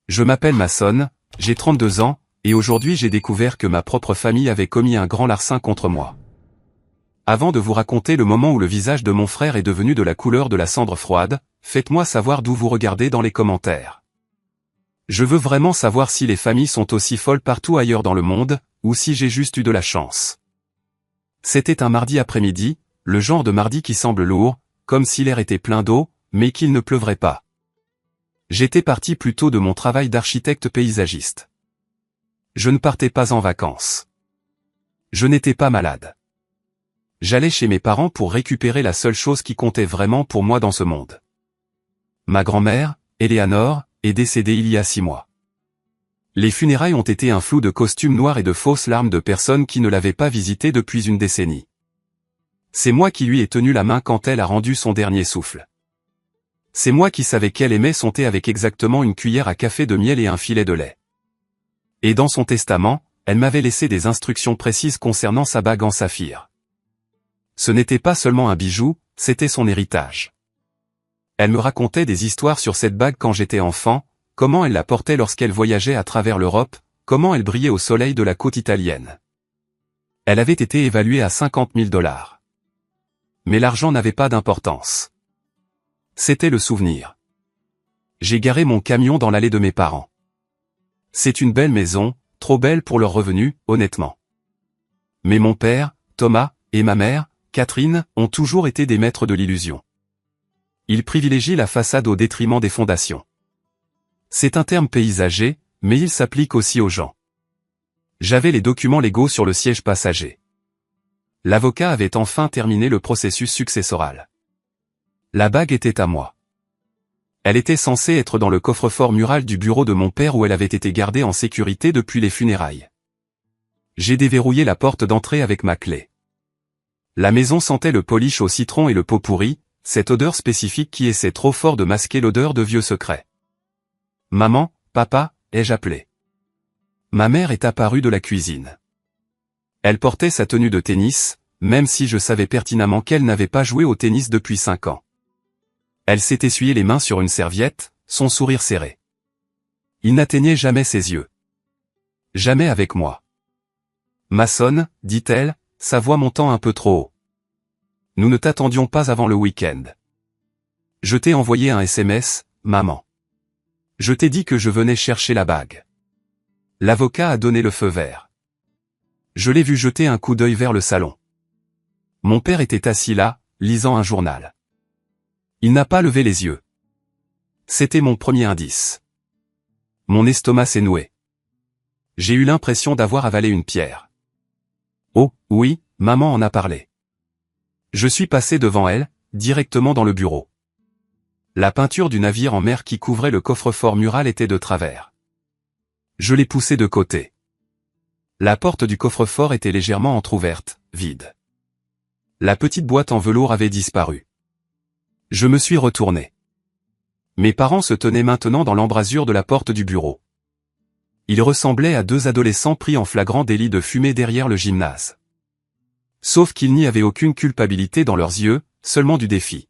Je m'appelle Mason, j'ai 32 ans, et aujourd'hui j'ai découvert que ma propre famille avait commis un grand larcin contre moi. Avant de vous raconter le moment où le visage de mon frère est devenu de la couleur de la cendre froide, faites-moi savoir d'où vous regardez dans les commentaires. Je veux vraiment savoir si les familles sont aussi folles partout ailleurs dans le monde, ou si j'ai juste eu de la chance. C'était un mardi après-midi, le genre de mardi qui semble lourd, comme si l'air était plein d'eau, mais qu'il ne pleuvrait pas. J'étais parti plus tôt de mon travail d'architecte paysagiste. Je ne partais pas en vacances. Je n'étais pas malade. J'allais chez mes parents pour récupérer la seule chose qui comptait vraiment pour moi dans ce monde. Ma grand-mère, Eleanor, est décédée il y a 6 mois. Les funérailles ont été un flou de costumes noirs et de fausses larmes de personnes qui ne l'avaient pas visitée depuis une décennie. C'est moi qui lui ai tenu la main quand elle a rendu son dernier souffle. C'est moi qui savais qu'elle aimait son thé avec exactement une cuillère à café de miel et un filet de lait. Et dans son testament, elle m'avait laissé des instructions précises concernant sa bague en saphir. Ce n'était pas seulement un bijou, c'était son héritage. Elle me racontait des histoires sur cette bague quand j'étais enfant, comment elle la portait lorsqu'elle voyageait à travers l'Europe, comment elle brillait au soleil de la côte italienne. Elle avait été évaluée à $50 000. Mais l'argent n'avait pas d'importance. C'était le souvenir. J'ai garé mon camion dans l'allée de mes parents. C'est une belle maison, trop belle pour leurs revenus, honnêtement. Mais mon père, Thomas, et ma mère, Catherine, ont toujours été des maîtres de l'illusion. Ils privilégient la façade au détriment des fondations. C'est un terme paysager, mais il s'applique aussi aux gens. J'avais les documents légaux sur le siège passager. L'avocat avait enfin terminé le processus successoral. La bague était à moi. Elle était censée être dans le coffre-fort mural du bureau de mon père où elle avait été gardée en sécurité depuis les funérailles. J'ai déverrouillé la porte d'entrée avec ma clé. La maison sentait le polish au citron et le pot pourri, cette odeur spécifique qui essaie trop fort de masquer l'odeur de vieux secrets. Maman, papa, ai-je appelé. Ma mère est apparue de la cuisine. Elle portait sa tenue de tennis, même si je savais pertinemment qu'elle n'avait pas joué au tennis depuis 5 ans. Elle s'est essuyé les mains sur une serviette, son sourire serré. Il n'atteignait jamais ses yeux. Jamais avec moi. Mason, dit-elle, sa voix montant un peu trop haut. Nous ne t'attendions pas avant le week-end. Je t'ai envoyé un SMS, maman. Je t'ai dit que je venais chercher la bague. L'avocat a donné le feu vert. Je l'ai vu jeter un coup d'œil vers le salon. Mon père était assis là, lisant un journal. Il n'a pas levé les yeux. C'était mon premier indice. Mon estomac s'est noué. J'ai eu l'impression d'avoir avalé une pierre. Oh, oui, maman en a parlé. Je suis passé devant elle, directement dans le bureau. La peinture du navire en mer qui couvrait le coffre-fort mural était de travers. Je l'ai poussé de côté. La porte du coffre-fort était légèrement entr'ouverte, vide. La petite boîte en velours avait disparu. Je me suis retourné. Mes parents se tenaient maintenant dans l'embrasure de la porte du bureau. Ils ressemblaient à 2 adolescents pris en flagrant délit de fumer derrière le gymnase. Sauf qu'il n'y avait aucune culpabilité dans leurs yeux, seulement du défi.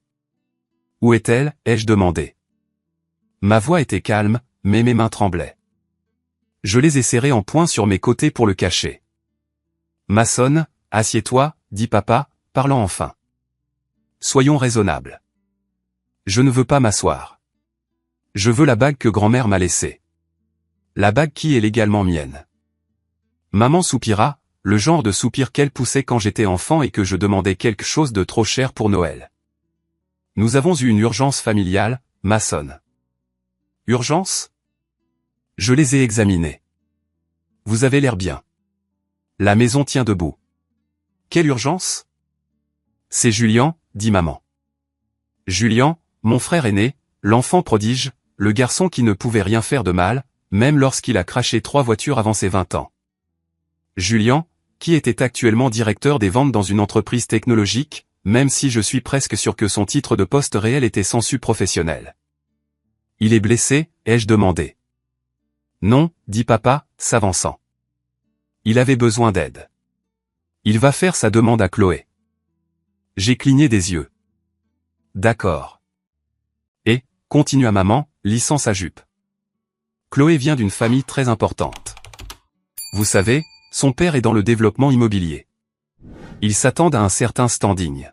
Où est-elle, ai-je demandé. Ma voix était calme, mais mes mains tremblaient. Je les ai serrées en poing sur mes côtés pour le cacher. Mason, assieds-toi, dit papa, parlant enfin. Soyons raisonnables. Je ne veux pas m'asseoir. Je veux la bague que grand-mère m'a laissée. La bague qui est légalement mienne. Maman soupira, le genre de soupir qu'elle poussait quand j'étais enfant et que je demandais quelque chose de trop cher pour Noël. Nous avons eu une urgence familiale, Mason. Urgence ? Je les ai examinés. Vous avez l'air bien. La maison tient debout. Quelle urgence ? C'est Julian, dit maman. Julian, mon frère aîné, l'enfant prodige, le garçon qui ne pouvait rien faire de mal, même lorsqu'il a craché 3 voitures avant ses 20 ans. Julian, qui était actuellement directeur des ventes dans une entreprise technologique, même si je suis presque sûr que son titre de poste réel était sensu professionnel. Il est blessé, ai-je demandé. Non, dit papa, s'avançant. Il avait besoin d'aide. Il va faire sa demande à Chloé. J'ai cligné des yeux. D'accord. Et, continua maman, lissant sa jupe. Chloé vient d'une famille très importante. Vous savez, son père est dans le développement immobilier. Ils s'attendent à un certain standing.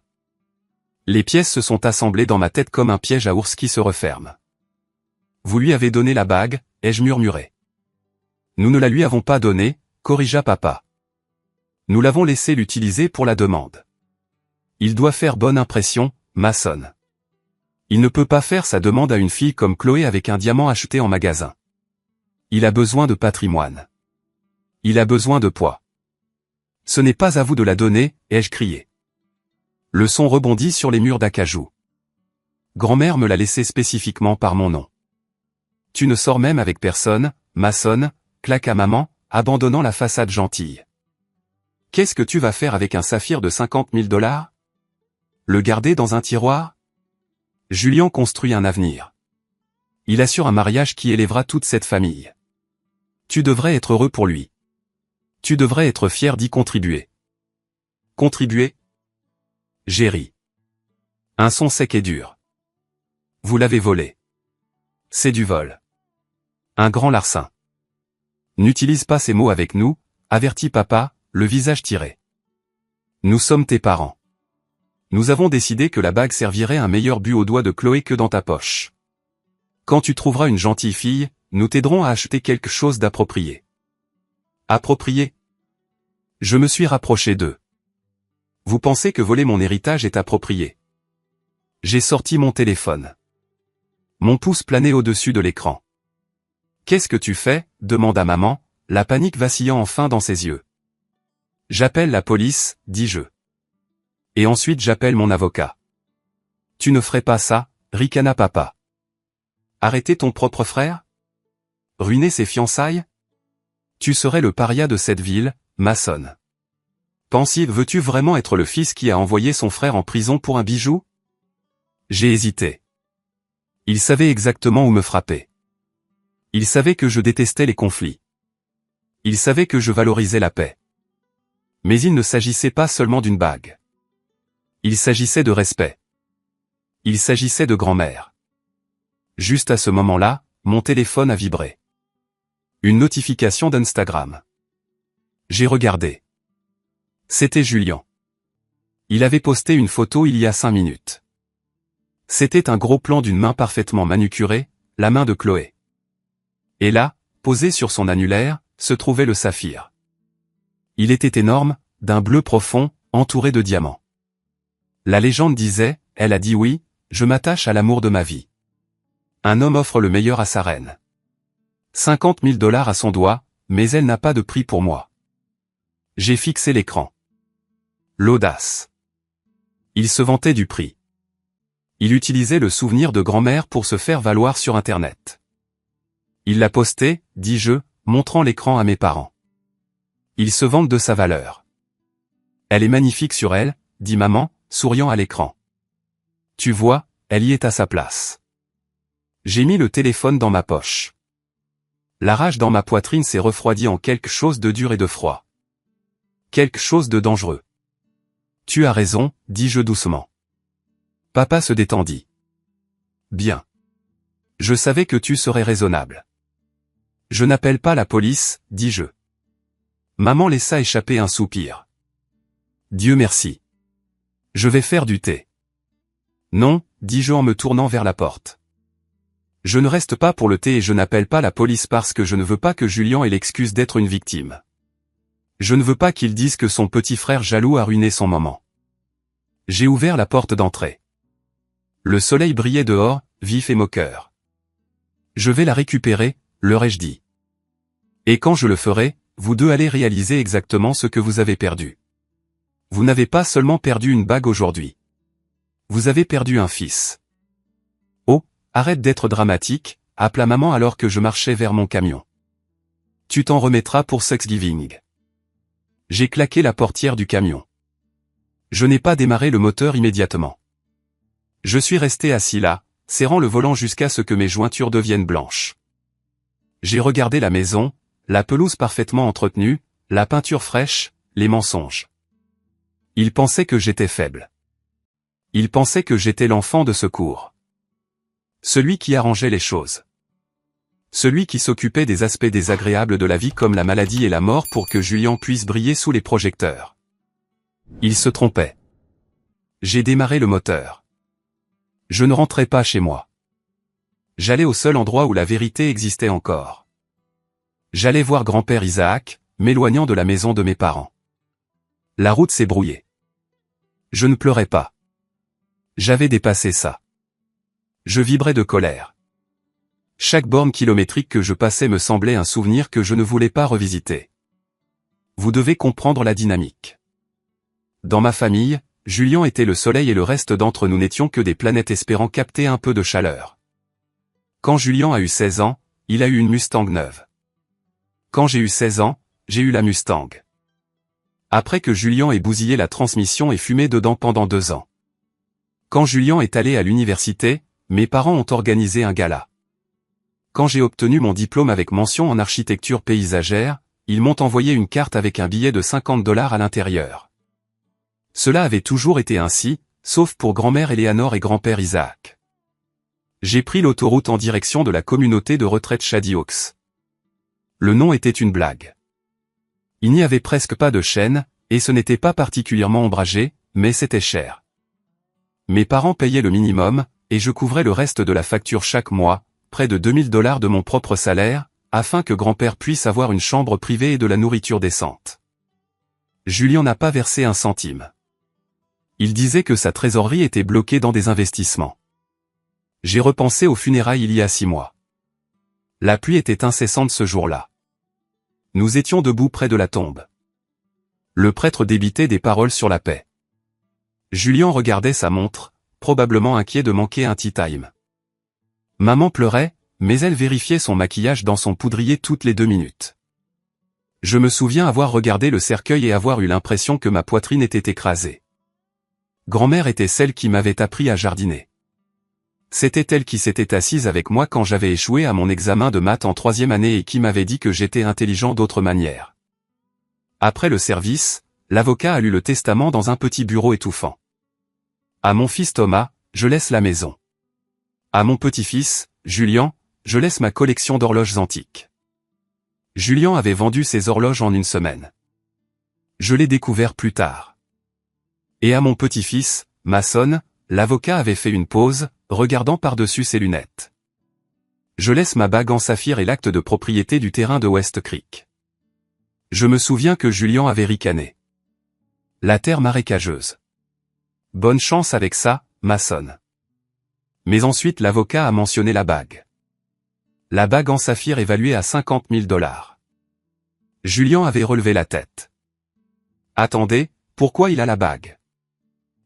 Les pièces se sont assemblées dans ma tête comme un piège à ours qui se referme. Vous lui avez donné la bague, ai-je murmuré. Nous ne la lui avons pas donnée, corrigea papa. Nous l'avons laissé l'utiliser pour la demande. Il doit faire bonne impression, Mason. Il ne peut pas faire sa demande à une fille comme Chloé avec un diamant acheté en magasin. Il a besoin de patrimoine. Il a besoin de poids. Ce n'est pas à vous de la donner, ai-je crié. Le son rebondit sur les murs d'acajou. Grand-mère me l'a laissé spécifiquement par mon nom. Tu ne sors même avec personne, Mason, claqua maman, abandonnant la façade gentille. Qu'est-ce que tu vas faire avec un saphir de 50 000 $? Le garder dans un tiroir? Julien construit un avenir. Il assure un mariage qui élèvera toute cette famille. Tu devrais être heureux pour lui. Tu devrais être fier d'y contribuer. Contribuer? J'ai ri. Un son sec et dur. Vous l'avez volé. C'est du vol. Un grand larcin. N'utilise pas ces mots avec nous, avertit papa, le visage tiré. Nous sommes tes parents. Nous avons décidé que la bague servirait un meilleur but au doigt de Chloé que dans ta poche. Quand tu trouveras une gentille fille, nous t'aiderons à acheter quelque chose d'approprié. Approprié? Je me suis rapproché d'eux. Vous pensez que voler mon héritage est approprié? J'ai sorti mon téléphone. Mon pouce planait au-dessus de l'écran. Qu'est-ce que tu fais? Demanda maman, la panique vacillant enfin dans ses yeux. J'appelle la police, dis-je. Et ensuite j'appelle mon avocat. Tu ne ferais pas ça, ricana papa. Arrêter ton propre frère? Ruiner ses fiançailles? Tu serais le paria de cette ville, Mason. Pensive, veux-tu vraiment être le fils qui a envoyé son frère en prison pour un bijou? J'ai hésité. Il savait exactement où me frapper. Il savait que je détestais les conflits. Il savait que je valorisais la paix. Mais il ne s'agissait pas seulement d'une bague. Il s'agissait de respect. Il s'agissait de grand-mère. Juste à ce moment-là, mon téléphone a vibré. Une notification d'Instagram. J'ai regardé. C'était Julien. Il avait posté une photo il y a 5 minutes. C'était un gros plan d'une main parfaitement manucurée, la main de Chloé. Et là, posé sur son annulaire, se trouvait le saphir. Il était énorme, d'un bleu profond, entouré de diamants. La légende disait, elle a dit oui, je m'attache à l'amour de ma vie. Un homme offre le meilleur à sa reine. 50 000 $ à son doigt, mais elle n'a pas de prix pour moi. J'ai fixé l'écran. L'audace. Il se vantait du prix. Il utilisait le souvenir de grand-mère pour se faire valoir sur Internet. Il l'a posté, dis-je, montrant l'écran à mes parents. Il se vante de sa valeur. Elle est magnifique sur elle, dit maman, souriant à l'écran. Tu vois, elle y est à sa place. J'ai mis le téléphone dans ma poche. La rage dans ma poitrine s'est refroidie en quelque chose de dur et de froid. Quelque chose de dangereux. Tu as raison, dis-je doucement. Papa se détendit. Bien. Je savais que tu serais raisonnable. Je n'appelle pas la police, dis-je. Maman laissa échapper un soupir. Dieu merci. Je vais faire du thé. Non, dis-je en me tournant vers la porte. Je ne reste pas pour le thé et je n'appelle pas la police parce que je ne veux pas que Julien ait l'excuse d'être une victime. Je ne veux pas qu'il dise que son petit frère jaloux a ruiné son moment. J'ai ouvert la porte d'entrée. Le soleil brillait dehors, vif et moqueur. Je vais la récupérer, leur ai-je dit. Et quand je le ferai, vous deux allez réaliser exactement ce que vous avez perdu. Vous n'avez pas seulement perdu une bague aujourd'hui. Vous avez perdu un fils. Oh, arrête d'être dramatique, appela maman alors que je marchais vers mon camion. Tu t'en remettras pour Thanksgiving. J'ai claqué la portière du camion. Je n'ai pas démarré le moteur immédiatement. Je suis resté assis là, serrant le volant jusqu'à ce que mes jointures deviennent blanches. J'ai regardé la maison, la pelouse parfaitement entretenue, la peinture fraîche, les mensonges. Il pensait que j'étais faible. Il pensait que j'étais l'enfant de secours. Celui qui arrangeait les choses. Celui qui s'occupait des aspects désagréables de la vie comme la maladie et la mort pour que Julien puisse briller sous les projecteurs. Il se trompait. J'ai démarré le moteur. Je ne rentrais pas chez moi. J'allais au seul endroit où la vérité existait encore. J'allais voir grand-père Isaac, m'éloignant de la maison de mes parents. La route s'est brouillée. Je ne pleurais pas. J'avais dépassé ça. Je vibrais de colère. Chaque borne kilométrique que je passais me semblait un souvenir que je ne voulais pas revisiter. Vous devez comprendre la dynamique. Dans ma famille, Julien était le soleil et le reste d'entre nous n'étions que des planètes espérant capter un peu de chaleur. Quand Julien a eu 16 ans, il a eu une Mustang neuve. Quand j'ai eu 16 ans, j'ai eu la Mustang. Après que Julien ait bousillé la transmission et fumé dedans pendant 2 ans. Quand Julien est allé à l'université, mes parents ont organisé un gala. Quand j'ai obtenu mon diplôme avec mention en architecture paysagère, ils m'ont envoyé une carte avec un billet de $50 à l'intérieur. Cela avait toujours été ainsi, sauf pour grand-mère Éléanore et grand-père Isaac. J'ai pris l'autoroute en direction de la communauté de retraite Shady Oaks. Le nom était une blague. Il n'y avait presque pas de chaîne, et ce n'était pas particulièrement ombragé, mais c'était cher. Mes parents payaient le minimum, et je couvrais le reste de la facture chaque mois, près de $2000 de mon propre salaire, afin que grand-père puisse avoir une chambre privée et de la nourriture décente. Julien n'a pas versé un centime. Il disait que sa trésorerie était bloquée dans des investissements. J'ai repensé aux funérailles il y a 6 mois. La pluie était incessante ce jour-là. Nous étions debout près de la tombe. Le prêtre débitait des paroles sur la paix. Julien regardait sa montre, probablement inquiet de manquer un tea time. Maman pleurait, mais elle vérifiait son maquillage dans son poudrier toutes les 2 minutes. Je me souviens avoir regardé le cercueil et avoir eu l'impression que ma poitrine était écrasée. Grand-mère était celle qui m'avait appris à jardiner. C'était elle qui s'était assise avec moi quand j'avais échoué à mon examen de maths en 3e année et qui m'avait dit que j'étais intelligent d'autre manière. Après le service, l'avocat a lu le testament dans un petit bureau étouffant. À mon fils Thomas, je laisse la maison. À mon petit-fils, Julien, je laisse ma collection d'horloges antiques. Julien avait vendu ses horloges en 1 semaine. Je l'ai découvert plus tard. Et à mon petit-fils, Mason, l'avocat avait fait une pause, regardant par-dessus ses lunettes. Je laisse ma bague en saphir et l'acte de propriété du terrain de West Creek. Je me souviens que Julien avait ricané. La terre marécageuse. Bonne chance avec ça, Mason. Mais ensuite l'avocat a mentionné la bague. La bague en saphir évaluée à $50 000. Julien avait relevé la tête. Attendez, pourquoi il a la bague?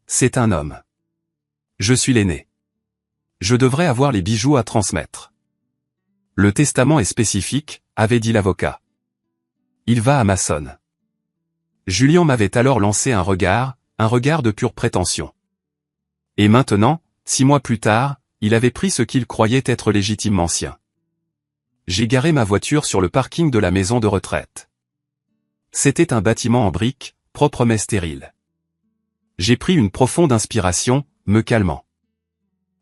C'est un homme. Je suis l'aîné. Je devrais avoir les bijoux à transmettre. Le testament est spécifique, avait dit l'avocat. Il va à Mason. Julien m'avait alors lancé un regard de pure prétention. Et maintenant, 6 mois plus tard, il avait pris ce qu'il croyait être légitimement sien. J'ai garé ma voiture sur le parking de la maison de retraite. C'était un bâtiment en briques, propre mais stérile. J'ai pris une profonde inspiration, me calmant.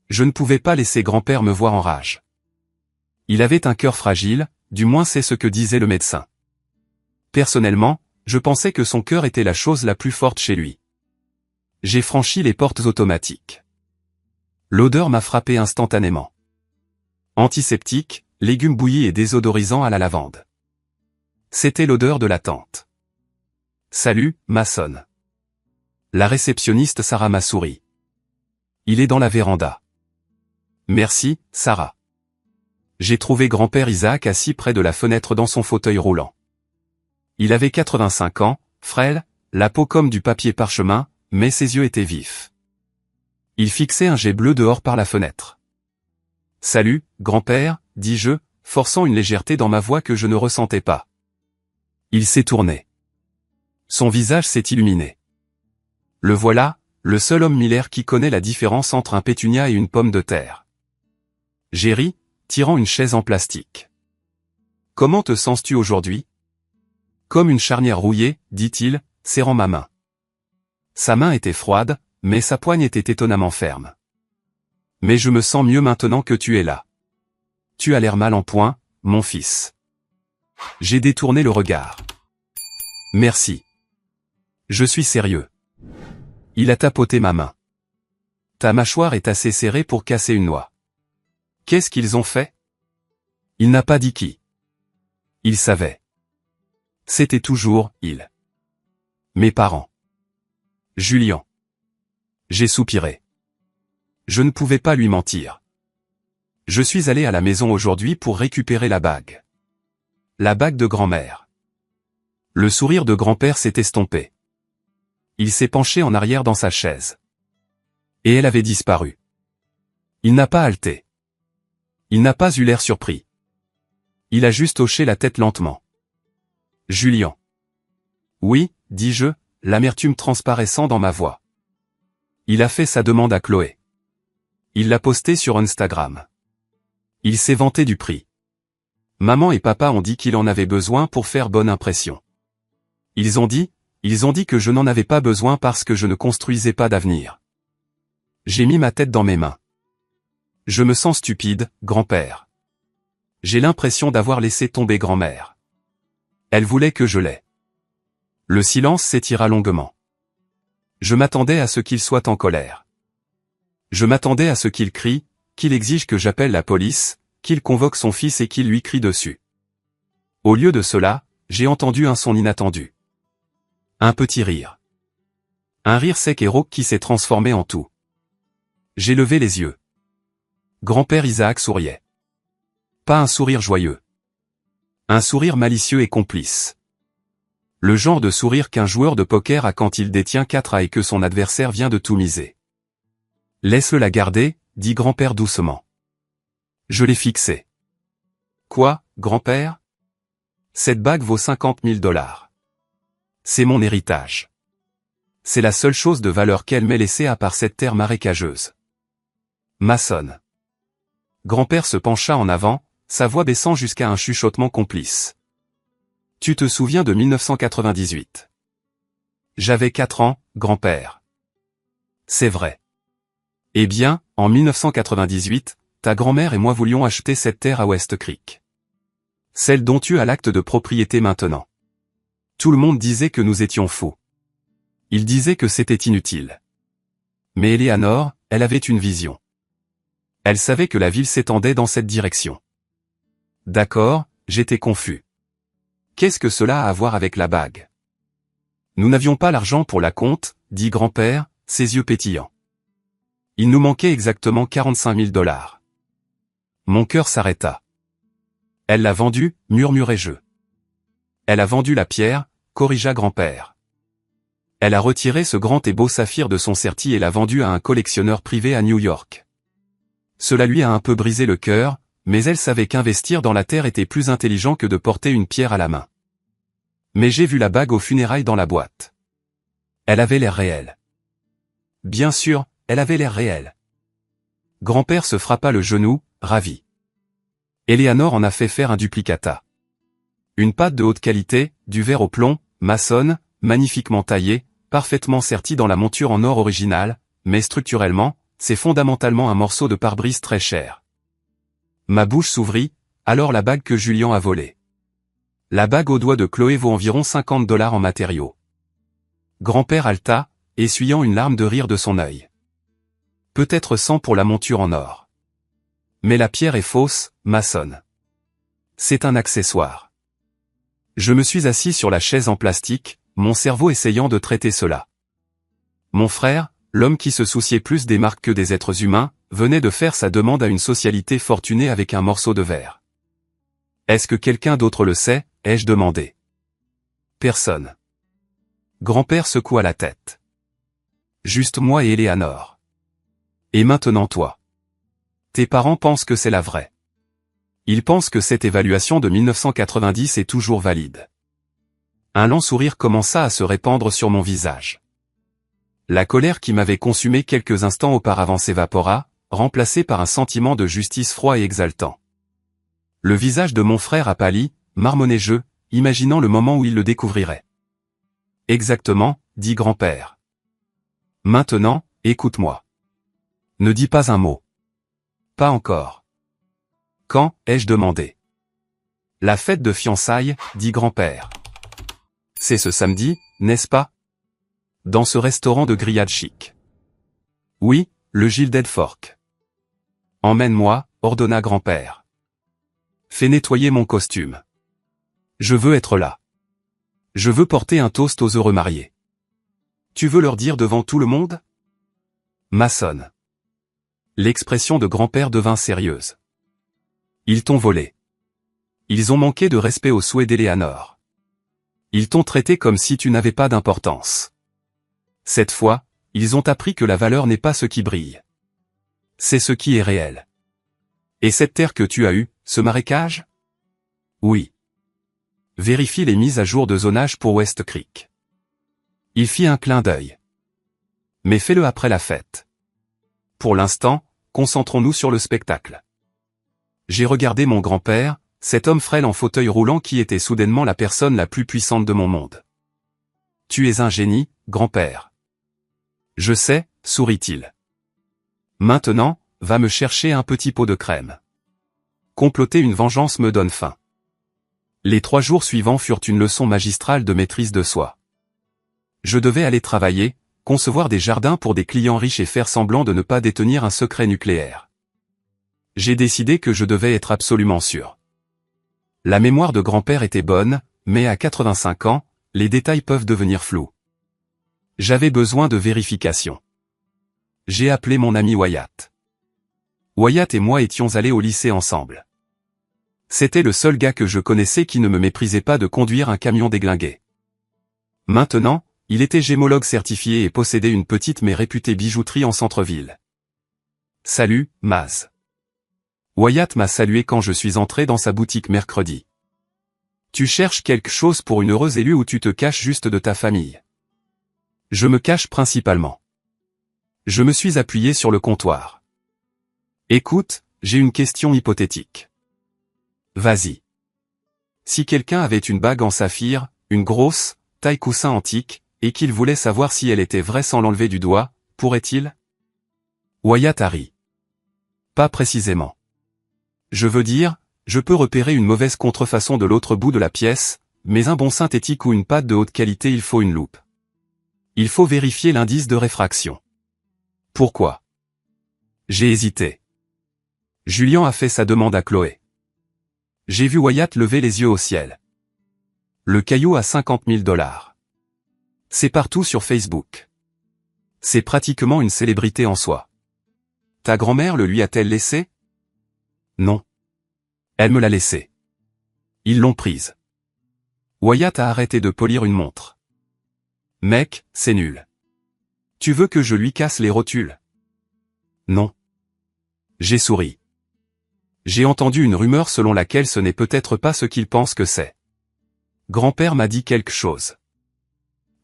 Je ne pouvais pas laisser grand-père me voir en rage. Il avait un cœur fragile, du moins c'est ce que disait le médecin. Personnellement, je pensais que son cœur était la chose la plus forte chez lui. J'ai franchi les portes automatiques. L'odeur m'a frappé instantanément. Antiseptique, légumes bouillis et désodorisants à la lavande. C'était l'odeur de la tante. Salut, Mason. La réceptionniste Sarah m'a souri. Il est dans la véranda. Merci, Sarah. J'ai trouvé grand-père Isaac assis près de la fenêtre dans son fauteuil roulant. Il avait 85 ans, frêle, la peau comme du papier parchemin, mais ses yeux étaient vifs. Il fixait un jet bleu dehors par la fenêtre. Salut, grand-père, dis-je, forçant une légèreté dans ma voix que je ne ressentais pas. Il s'est tourné. Son visage s'est illuminé. Le voilà, le seul homme millaire qui connaît la différence entre un pétunia et une pomme de terre. J'ai ri, tirant une chaise en plastique. Comment te sens-tu aujourd'hui? Comme une charnière rouillée, dit-il, serrant ma main. Sa main était froide, mais sa poigne était étonnamment ferme. Mais je me sens mieux maintenant que tu es là. Tu as l'air mal en point, mon fils. J'ai détourné le regard. Merci. Je suis sérieux. Il a tapoté ma main. Ta mâchoire est assez serrée pour casser une noix. Qu'est-ce qu'ils ont fait? Il n'a pas dit qui. Il savait. C'était toujours « il ». Mes parents. Julian. J'ai soupiré. Je ne pouvais pas lui mentir. Je suis allé à la maison aujourd'hui pour récupérer la bague. La bague de grand-mère. Le sourire de grand-père s'est estompé. Il s'est penché en arrière dans sa chaise. Et elle avait disparu. Il n'a pas halté. Il n'a pas eu l'air surpris. Il a juste hoché la tête lentement. Julian. Oui, dis-je, l'amertume transparaissant dans ma voix. Il a fait sa demande à Chloé. Il l'a postée sur Instagram. Il s'est vanté du prix. Maman et papa ont dit qu'il en avait besoin pour faire bonne impression. Ils ont dit que je n'en avais pas besoin parce que je ne construisais pas d'avenir. J'ai mis ma tête dans mes mains. Je me sens stupide, grand-père. J'ai l'impression d'avoir laissé tomber grand-mère. Elle voulait que je l'aie. Le silence s'étira longuement. Je m'attendais à ce qu'il soit en colère. Je m'attendais à ce qu'il crie, qu'il exige que j'appelle la police, qu'il convoque son fils et qu'il lui crie dessus. Au lieu de cela, j'ai entendu un son inattendu. Un petit rire. Un rire sec et rauque qui s'est transformé en tout. J'ai levé les yeux. Grand-père Isaac souriait. Pas un sourire joyeux. Un sourire malicieux et complice. Le genre de sourire qu'un joueur de poker a quand il détient 4 et que son adversaire vient de tout miser. Laisse-le la garder, dit grand-père doucement. Je l'ai fixée. Quoi, grand-père? Cette bague vaut 50 000 $. C'est mon héritage. C'est la seule chose de valeur qu'elle m'ait laissée à part cette terre marécageuse. Maçonne. Grand-père se pencha en avant, sa voix baissant jusqu'à un chuchotement complice. Tu te souviens de 1998? J'avais 4 ans, grand-père. C'est vrai. Eh bien, en 1998, ta grand-mère et moi voulions acheter cette terre à West Creek. Celle dont tu as l'acte de propriété maintenant. Tout le monde disait que nous étions fous. Il disait que c'était inutile. Mais Eleanor, elle avait une vision. Elle savait que la ville s'étendait dans cette direction. D'accord, j'étais confus. Qu'est-ce que cela a à voir avec la bague? Nous n'avions pas l'argent pour la compte, dit grand-père, ses yeux pétillants. Il nous manquait exactement 45 000 $. Mon cœur s'arrêta. Elle l'a vendue, murmurai-je. Elle a vendu la pierre, corrigea grand-père. Elle a retiré ce grand et beau saphir de son serti et l'a vendu à un collectionneur privé à New York. Cela lui a un peu brisé le cœur, mais elle savait qu'investir dans la terre était plus intelligent que de porter une pierre à la main. Mais j'ai vu la bague aux funérailles dans la boîte. Elle avait l'air réelle. Bien sûr, elle avait l'air réelle. Grand-père se frappa le genou, ravi. Eleanor en a fait faire un duplicata. Une pâte de haute qualité, du verre au plomb, maçonne, magnifiquement taillée, parfaitement sertie dans la monture en or original, mais structurellement, c'est fondamentalement un morceau de pare-brise très cher. Ma bouche s'ouvrit, alors la bague que Julian a volée. La bague au doigt de Chloé vaut environ 50 $ en matériaux. Grand-père halta, essuyant une larme de rire de son œil. Peut-être 100 pour la monture en or. Mais la pierre est fausse, maçonne. C'est un accessoire. Je me suis assis sur la chaise en plastique, mon cerveau essayant de traiter cela. Mon frère, l'homme qui se souciait plus des marques que des êtres humains, venait de faire sa demande à une socialité fortunée avec un morceau de verre. Est-ce que quelqu'un d'autre le sait, ai-je demandé. Personne. Grand-père secoua la tête. Juste moi et Eleanor. Et maintenant toi. Tes parents pensent que c'est la vraie. Ils pensent que cette évaluation de 1990 est toujours valide. Un lent sourire commença à se répandre sur mon visage. La colère qui m'avait consumé quelques instants auparavant s'évapora, remplacée par un sentiment de justice froid et exaltant. Le visage de mon frère a pâli, marmonnai-je, imaginant le moment où il le découvrirait. Exactement, dit grand-père. Maintenant, écoute-moi. Ne dis pas un mot. Pas encore. Quand, ai-je demandé. La fête de fiançailles, dit grand-père. C'est ce samedi, n'est-ce pas? Dans ce restaurant de grillade chic. Oui, le Gilded Fork. Emmène-moi, ordonna grand-père. Fais nettoyer mon costume. Je veux être là. Je veux porter un toast aux heureux mariés. Tu veux leur dire devant tout le monde? Maçonne. L'expression de grand-père devint sérieuse. Ils t'ont volé. Ils ont manqué de respect aux souhaits d'Éléanore. Ils t'ont traité comme si tu n'avais pas d'importance. Cette fois, ils ont appris que la valeur n'est pas ce qui brille. C'est ce qui est réel. Et cette terre que tu as eue, ce marécage? Oui. Vérifie les mises à jour de zonage pour West Creek. Il fit un clin d'œil. Mais fais-le après la fête. Pour l'instant, concentrons-nous sur le spectacle. J'ai regardé mon grand-père, cet homme frêle en fauteuil roulant qui était soudainement la personne la plus puissante de mon monde. Tu es un génie, grand-père. Je sais, sourit-il. Maintenant, va me chercher un petit pot de crème. Comploter une vengeance me donne faim. Les 3 jours suivants furent une leçon magistrale de maîtrise de soi. Je devais aller travailler, concevoir des jardins pour des clients riches et faire semblant de ne pas détenir un secret nucléaire. J'ai décidé que je devais être absolument sûr. La mémoire de grand-père était bonne, mais à 85 ans, les détails peuvent devenir flous. J'avais besoin de vérification. J'ai appelé mon ami Wyatt. Wyatt et moi étions allés au lycée ensemble. C'était le seul gars que je connaissais qui ne me méprisait pas de conduire un camion déglingué. Maintenant, il était gémologue certifié et possédait une petite mais réputée bijouterie en centre-ville. Salut, Maz. Wyatt m'a salué quand je suis entré dans sa boutique mercredi. Tu cherches quelque chose pour une heureuse élue ou tu te caches juste de ta famille? Je me cache principalement. Je me suis appuyé sur le comptoir. Écoute, j'ai une question hypothétique. Vas-y. Si quelqu'un avait une bague en saphir, une grosse, taille coussin antique, et qu'il voulait savoir si elle était vraie sans l'enlever du doigt, pourrait-il? Wyatt a ri. Pas précisément. Je veux dire, je peux repérer une mauvaise contrefaçon de l'autre bout de la pièce, mais un bon synthétique ou une pâte de haute qualité il faut une loupe. Il faut vérifier l'indice de réfraction. Pourquoi? J'ai hésité. Julien a fait sa demande à Chloé. J'ai vu Wyatt lever les yeux au ciel. Le caillou a 50 000 $. C'est partout sur Facebook. C'est pratiquement une célébrité en soi. Ta grand-mère le lui a-t-elle laissé? Non. Elle me l'a laissé. Ils l'ont prise. Wyatt a arrêté de polir une montre. Mec, c'est nul. Tu veux que je lui casse les rotules? Non. J'ai souri. J'ai entendu une rumeur selon laquelle ce n'est peut-être pas ce qu'il pense que c'est. Grand-père m'a dit quelque chose.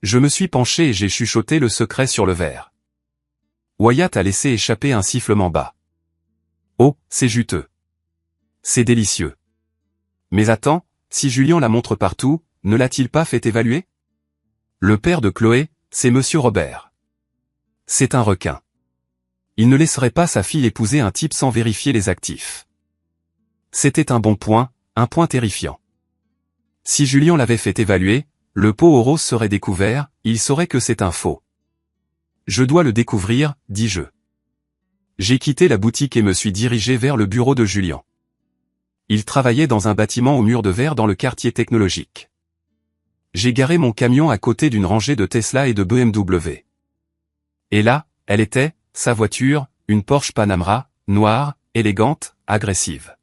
Je me suis penché et j'ai chuchoté le secret sur le verre. Wyatt a laissé échapper un sifflement bas. Oh, c'est juteux. C'est délicieux. Mais attends, si Julien la montre partout, ne l'a-t-il pas fait évaluer? Le père de Chloé, c'est Monsieur Robert. C'est un requin. Il ne laisserait pas sa fille épouser un type sans vérifier les actifs. C'était un bon point, un point terrifiant. Si Julien l'avait fait évaluer, le pot au rose serait découvert, il saurait que c'est un faux. Je dois le découvrir, dis-je. J'ai quitté la boutique et me suis dirigé vers le bureau de Julien. Il travaillait dans un bâtiment au mur de verre dans le quartier technologique. J'ai garé mon camion à côté d'une rangée de Tesla et de BMW. Et là, elle était, sa voiture, une Porsche Panamera, noire, élégante, agressive.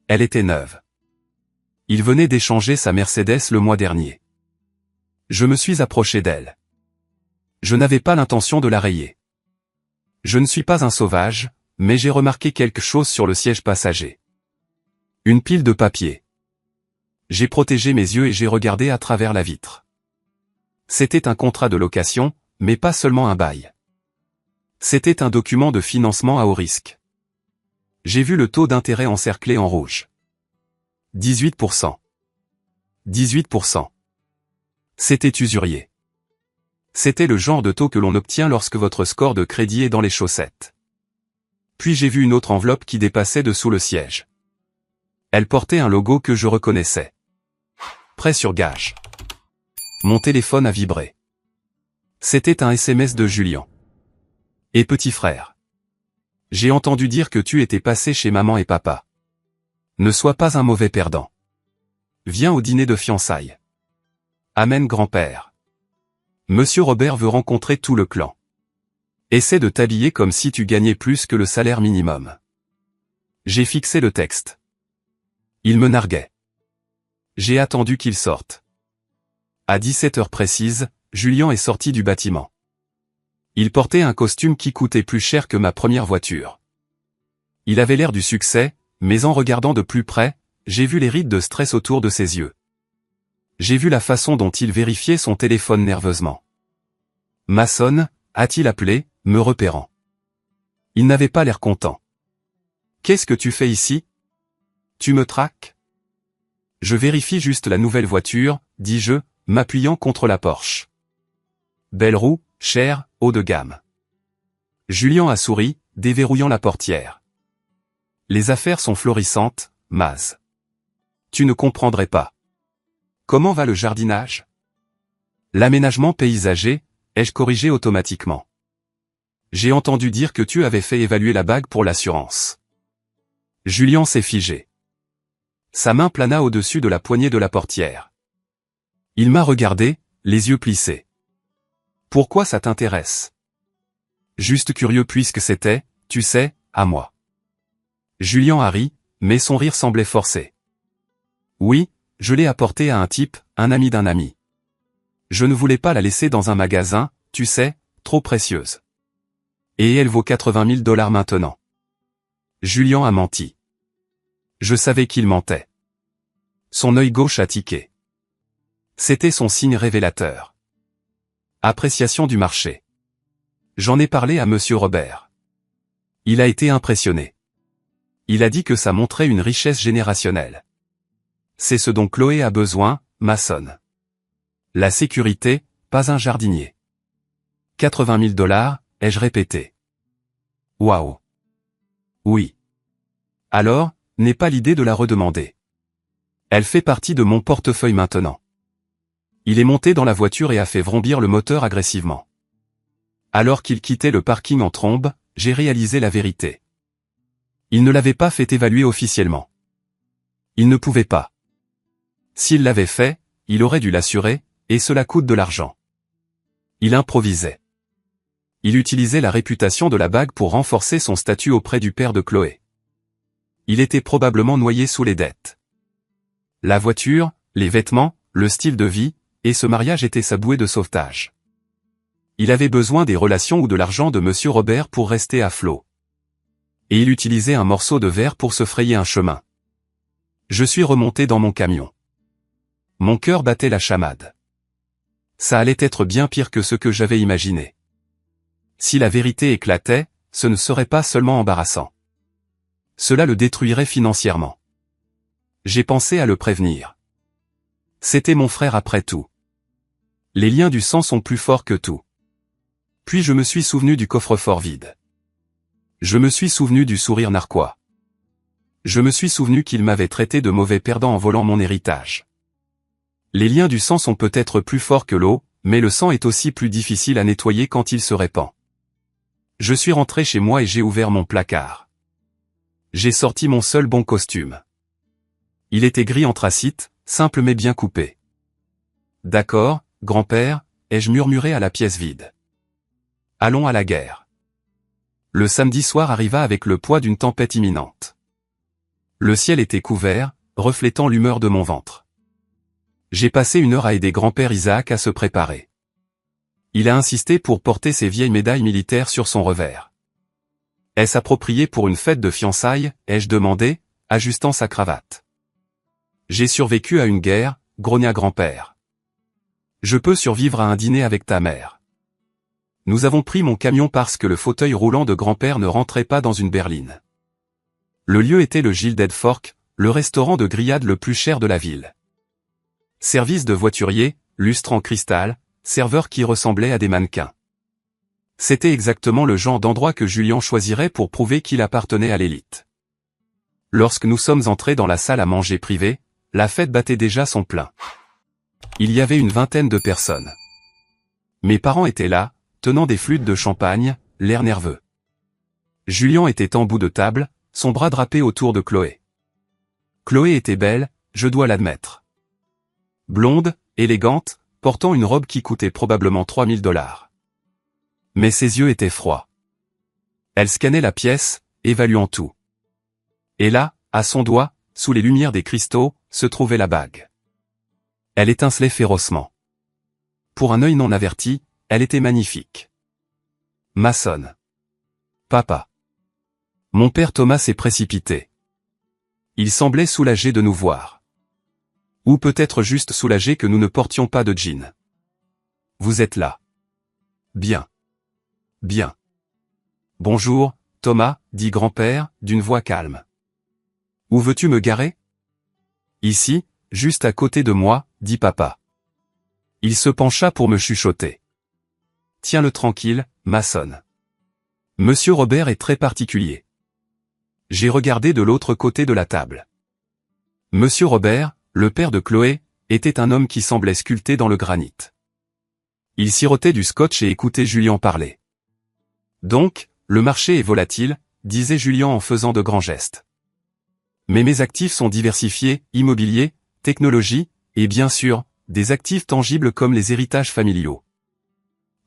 Elle était neuve. Il venait d'échanger sa Mercedes le mois dernier. Je me suis approché d'elle. Je n'avais pas l'intention de la rayer. Je ne suis pas un sauvage, mais j'ai remarqué quelque chose sur le siège passager. Une pile de papier. J'ai protégé mes yeux et j'ai regardé à travers la vitre. C'était un contrat de location, mais pas seulement un bail. C'était un document de financement à haut risque. J'ai vu le taux d'intérêt encerclé en rouge. 18%. 18%. C'était usurier. C'était le genre de taux que l'on obtient lorsque votre score de crédit est dans les chaussettes. Puis j'ai vu une autre enveloppe qui dépassait dessous le siège. Elle portait un logo que je reconnaissais. Prêt sur gage. Mon téléphone a vibré. C'était un SMS de Julien. Et petit frère. J'ai entendu dire que tu étais passé chez maman et papa. Ne sois pas un mauvais perdant. Viens au dîner de fiançailles. Amen grand-père. Monsieur Robert veut rencontrer tout le clan. Essaie de t'habiller comme si tu gagnais plus que le salaire minimum. J'ai fixé le texte. Il me narguait. J'ai attendu qu'il sorte. À 17h précise, Julien est sorti du bâtiment. Il portait un costume qui coûtait plus cher que ma première voiture. Il avait l'air du succès, mais en regardant de plus près, j'ai vu les rides de stress autour de ses yeux. J'ai vu la façon dont il vérifiait son téléphone nerveusement. Mason, a-t-il appelé, me repérant. Il n'avait pas l'air content. Qu'est-ce que tu fais ici? Tu me traques? Je vérifie juste la nouvelle voiture, dis-je, m'appuyant contre la Porsche. Belle roue, chère, haut de gamme. Julien a souri, déverrouillant la portière. Les affaires sont florissantes, Maz. Tu ne comprendrais pas. Comment va le jardinage? L'aménagement paysager, ai-je corrigé automatiquement. J'ai entendu dire que tu avais fait évaluer la bague pour l'assurance. Julien s'est figé. Sa main plana au-dessus de la poignée de la portière. Il m'a regardé, les yeux plissés. Pourquoi ça t'intéresse? Juste curieux puisque c'était, tu sais, à moi. Julien a ri, mais son rire semblait forcé. Oui, je l'ai apportée à un type, un ami d'un ami. Je ne voulais pas la laisser dans un magasin, tu sais, trop précieuse. Et elle vaut 80 000 $ maintenant. Julien a menti. Je savais qu'il mentait. Son œil gauche a tiqué. C'était son signe révélateur. Appréciation du marché. J'en ai parlé à Monsieur Robert. Il a été impressionné. Il a dit que ça montrait une richesse générationnelle. C'est ce dont Chloé a besoin, Mason. La sécurité, pas un jardinier. 80 000 $, ai-je répété. Waouh. Oui. Alors, n'est pas l'idée de la redemander. Elle fait partie de mon portefeuille maintenant. Il est monté dans la voiture et a fait vrombir le moteur agressivement. Alors qu'il quittait le parking en trombe, j'ai réalisé la vérité. Il ne l'avait pas fait évaluer officiellement. Il ne pouvait pas. S'il l'avait fait, il aurait dû l'assurer, et cela coûte de l'argent. Il improvisait. Il utilisait la réputation de la bague pour renforcer son statut auprès du père de Chloé. Il était probablement noyé sous les dettes. La voiture, les vêtements, le style de vie, et ce mariage étaient sa bouée de sauvetage. Il avait besoin des relations ou de l'argent de Monsieur Robert pour rester à flot. Et il utilisait un morceau de verre pour se frayer un chemin. Je suis remonté dans mon camion. Mon cœur battait la chamade. Ça allait être bien pire que ce que j'avais imaginé. Si la vérité éclatait, ce ne serait pas seulement embarrassant. Cela le détruirait financièrement. J'ai pensé à le prévenir. C'était mon frère après tout. Les liens du sang sont plus forts que tout. Puis je me suis souvenu du coffre-fort vide. Je me suis souvenu du sourire narquois. Je me suis souvenu qu'il m'avait traité de mauvais perdant en volant mon héritage. Les liens du sang sont peut-être plus forts que l'eau, mais le sang est aussi plus difficile à nettoyer quand il se répand. Je suis rentré chez moi et j'ai ouvert mon placard. J'ai sorti mon seul bon costume. Il était gris anthracite, simple mais bien coupé. D'accord, grand-père, ai-je murmuré à la pièce vide. Allons à la guerre. Le samedi soir arriva avec le poids d'une tempête imminente. Le ciel était couvert, reflétant l'humeur de mon ventre. J'ai passé 1 heure à aider grand-père Isaac à se préparer. Il a insisté pour porter ses vieilles médailles militaires sur son revers. Est-ce approprié pour une fête de fiançailles, ai-je demandé, ajustant sa cravate. J'ai survécu à une guerre, grogna grand-père. Je peux survivre à un dîner avec ta mère. Nous avons pris mon camion parce que le fauteuil roulant de grand-père ne rentrait pas dans une berline. Le lieu était le Gilded Fork, le restaurant de grillade le plus cher de la ville. Service de voiturier, lustre en cristal, serveurs qui ressemblaient à des mannequins. C'était exactement le genre d'endroit que Julien choisirait pour prouver qu'il appartenait à l'élite. Lorsque nous sommes entrés dans la salle à manger privée, la fête battait déjà son plein. Il y avait une vingtaine de personnes. Mes parents étaient là, tenant des flûtes de champagne, l'air nerveux. Julien était en bout de table, son bras drapé autour de Chloé. Chloé était belle, je dois l'admettre. Blonde, élégante, portant une robe qui coûtait probablement $3000. Mais ses yeux étaient froids. Elle scannait la pièce, évaluant tout. Et là, à son doigt, sous les lumières des cristaux, se trouvait la bague. Elle étincelait férocement. Pour un œil non averti, elle était magnifique. Mason. Papa. Mon père Thomas s'est précipité. Il semblait soulagé de nous voir. Ou peut-être juste soulagé que nous ne portions pas de jean. Vous êtes là. Bien. Bien. Bonjour, Thomas, dit grand-père, d'une voix calme. Où veux-tu me garer? Ici, juste à côté de moi, dit papa. Il se pencha pour me chuchoter. Tiens-le tranquille, Mason. Monsieur Robert est très particulier. J'ai regardé de l'autre côté de la table. Monsieur Robert, le père de Chloé, était un homme qui semblait sculpté dans le granit. Il sirotait du scotch et écoutait Julien parler. Donc, le marché est volatile, disait Julien en faisant de grands gestes. Mais mes actifs sont diversifiés, immobilier, technologie, et bien sûr, des actifs tangibles comme les héritages familiaux.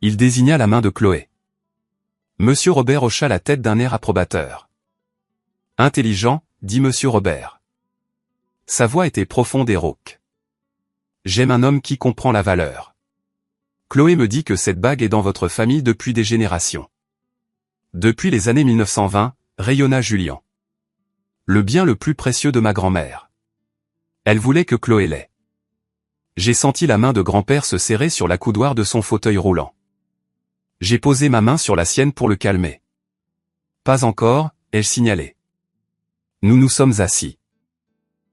Il désigna la main de Chloé. Monsieur Robert hocha la tête d'un air approbateur. Intelligent, dit Monsieur Robert. Sa voix était profonde et rauque. J'aime un homme qui comprend la valeur. Chloé me dit que cette bague est dans votre famille depuis des générations. Depuis les années 1920, rayonna Julien. Le bien le plus précieux de ma grand-mère. Elle voulait que Chloé l'ait. J'ai senti la main de grand-père se serrer sur la coudoir de son fauteuil roulant. J'ai posé ma main sur la sienne pour le calmer. Pas encore, ai-je signalé. Nous nous sommes assis.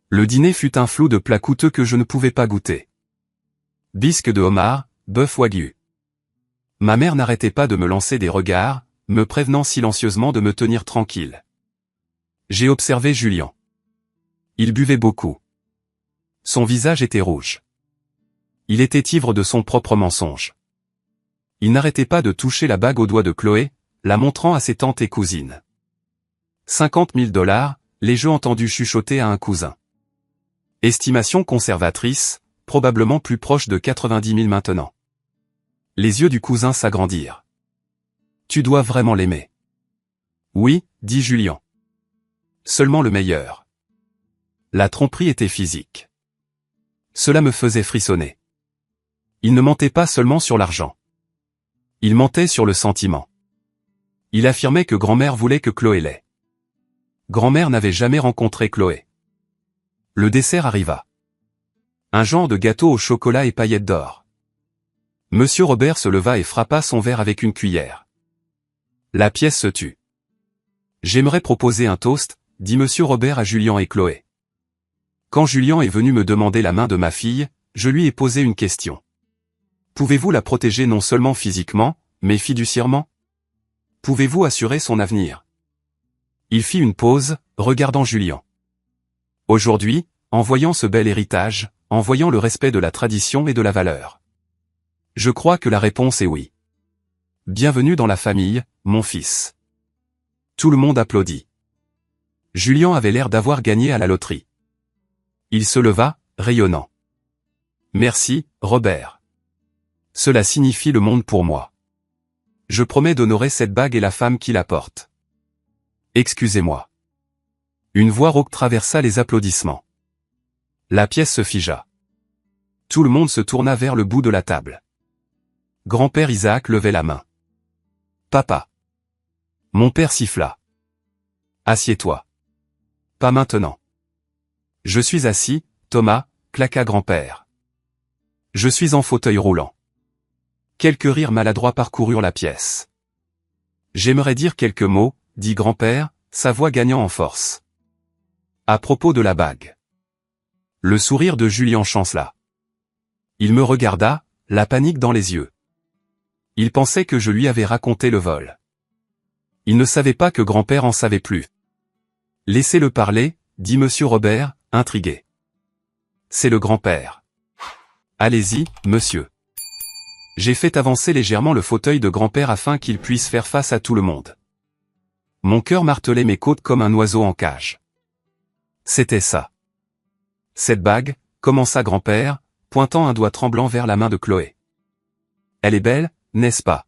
Le dîner fut un flot de plats coûteux que je ne pouvais pas goûter. Bisque de homard, bœuf wagyu. Ma mère n'arrêtait pas de me lancer des regards, me prévenant silencieusement de me tenir tranquille. J'ai observé Julien. Il buvait beaucoup. Son visage était rouge. Il était ivre de son propre mensonge. Il n'arrêtait pas de toucher la bague au doigt de Chloé, la montrant à ses tantes et cousines. $50 000, l'ai-je entendu chuchoter à un cousin. Estimation conservatrice, probablement plus proche de 90 000 maintenant. Les yeux du cousin s'agrandirent. Tu dois vraiment l'aimer. Oui, dit Julien. Seulement le meilleur. La tromperie était physique. Cela me faisait frissonner. Il ne mentait pas seulement sur l'argent. Il mentait sur le sentiment. Il affirmait que grand-mère voulait que Chloé l'ait. Grand-mère n'avait jamais rencontré Chloé. Le dessert arriva. Un genre de gâteau au chocolat et paillettes d'or. Monsieur Robert se leva et frappa son verre avec une cuillère. La pièce se tut. J'aimerais proposer un toast, dit Monsieur Robert à Julien et Chloé. Quand Julien est venu me demander la main de ma fille, je lui ai posé une question. Pouvez-vous la protéger non seulement physiquement, mais fiduciairement? Pouvez-vous assurer son avenir? Il fit une pause, regardant Julien. Aujourd'hui, en voyant ce bel héritage, en voyant le respect de la tradition et de la valeur. Je crois que la réponse est oui. Bienvenue dans la famille, mon fils. Tout le monde applaudit. Julien avait l'air d'avoir gagné à la loterie. Il se leva, rayonnant. Merci, Robert. Cela signifie le monde pour moi. Je promets d'honorer cette bague et la femme qui la porte. Excusez-moi. Une voix rauque traversa les applaudissements. La pièce se figea. Tout le monde se tourna vers le bout de la table. Grand-père Isaac levait la main. Papa. Mon père siffla. Assieds-toi. Pas maintenant. Je suis assis, Thomas, claqua grand-père. Je suis en fauteuil roulant. Quelques rires maladroits parcoururent la pièce. J'aimerais dire quelques mots, dit grand-père, sa voix gagnant en force. À propos de la bague. Le sourire de Julien chancela. Il me regarda, la panique dans les yeux. Il pensait que je lui avais raconté le vol. Il ne savait pas que grand-père en savait plus. Laissez-le parler, dit monsieur Robert, intrigué. C'est le grand-père. Allez-y, monsieur. J'ai fait avancer légèrement le fauteuil de grand-père afin qu'il puisse faire face à tout le monde. Mon cœur martelait mes côtes comme un oiseau en cage. C'était ça. Cette bague, commença grand-père, pointant un doigt tremblant vers la main de Chloé. Elle est belle, n'est-ce pas?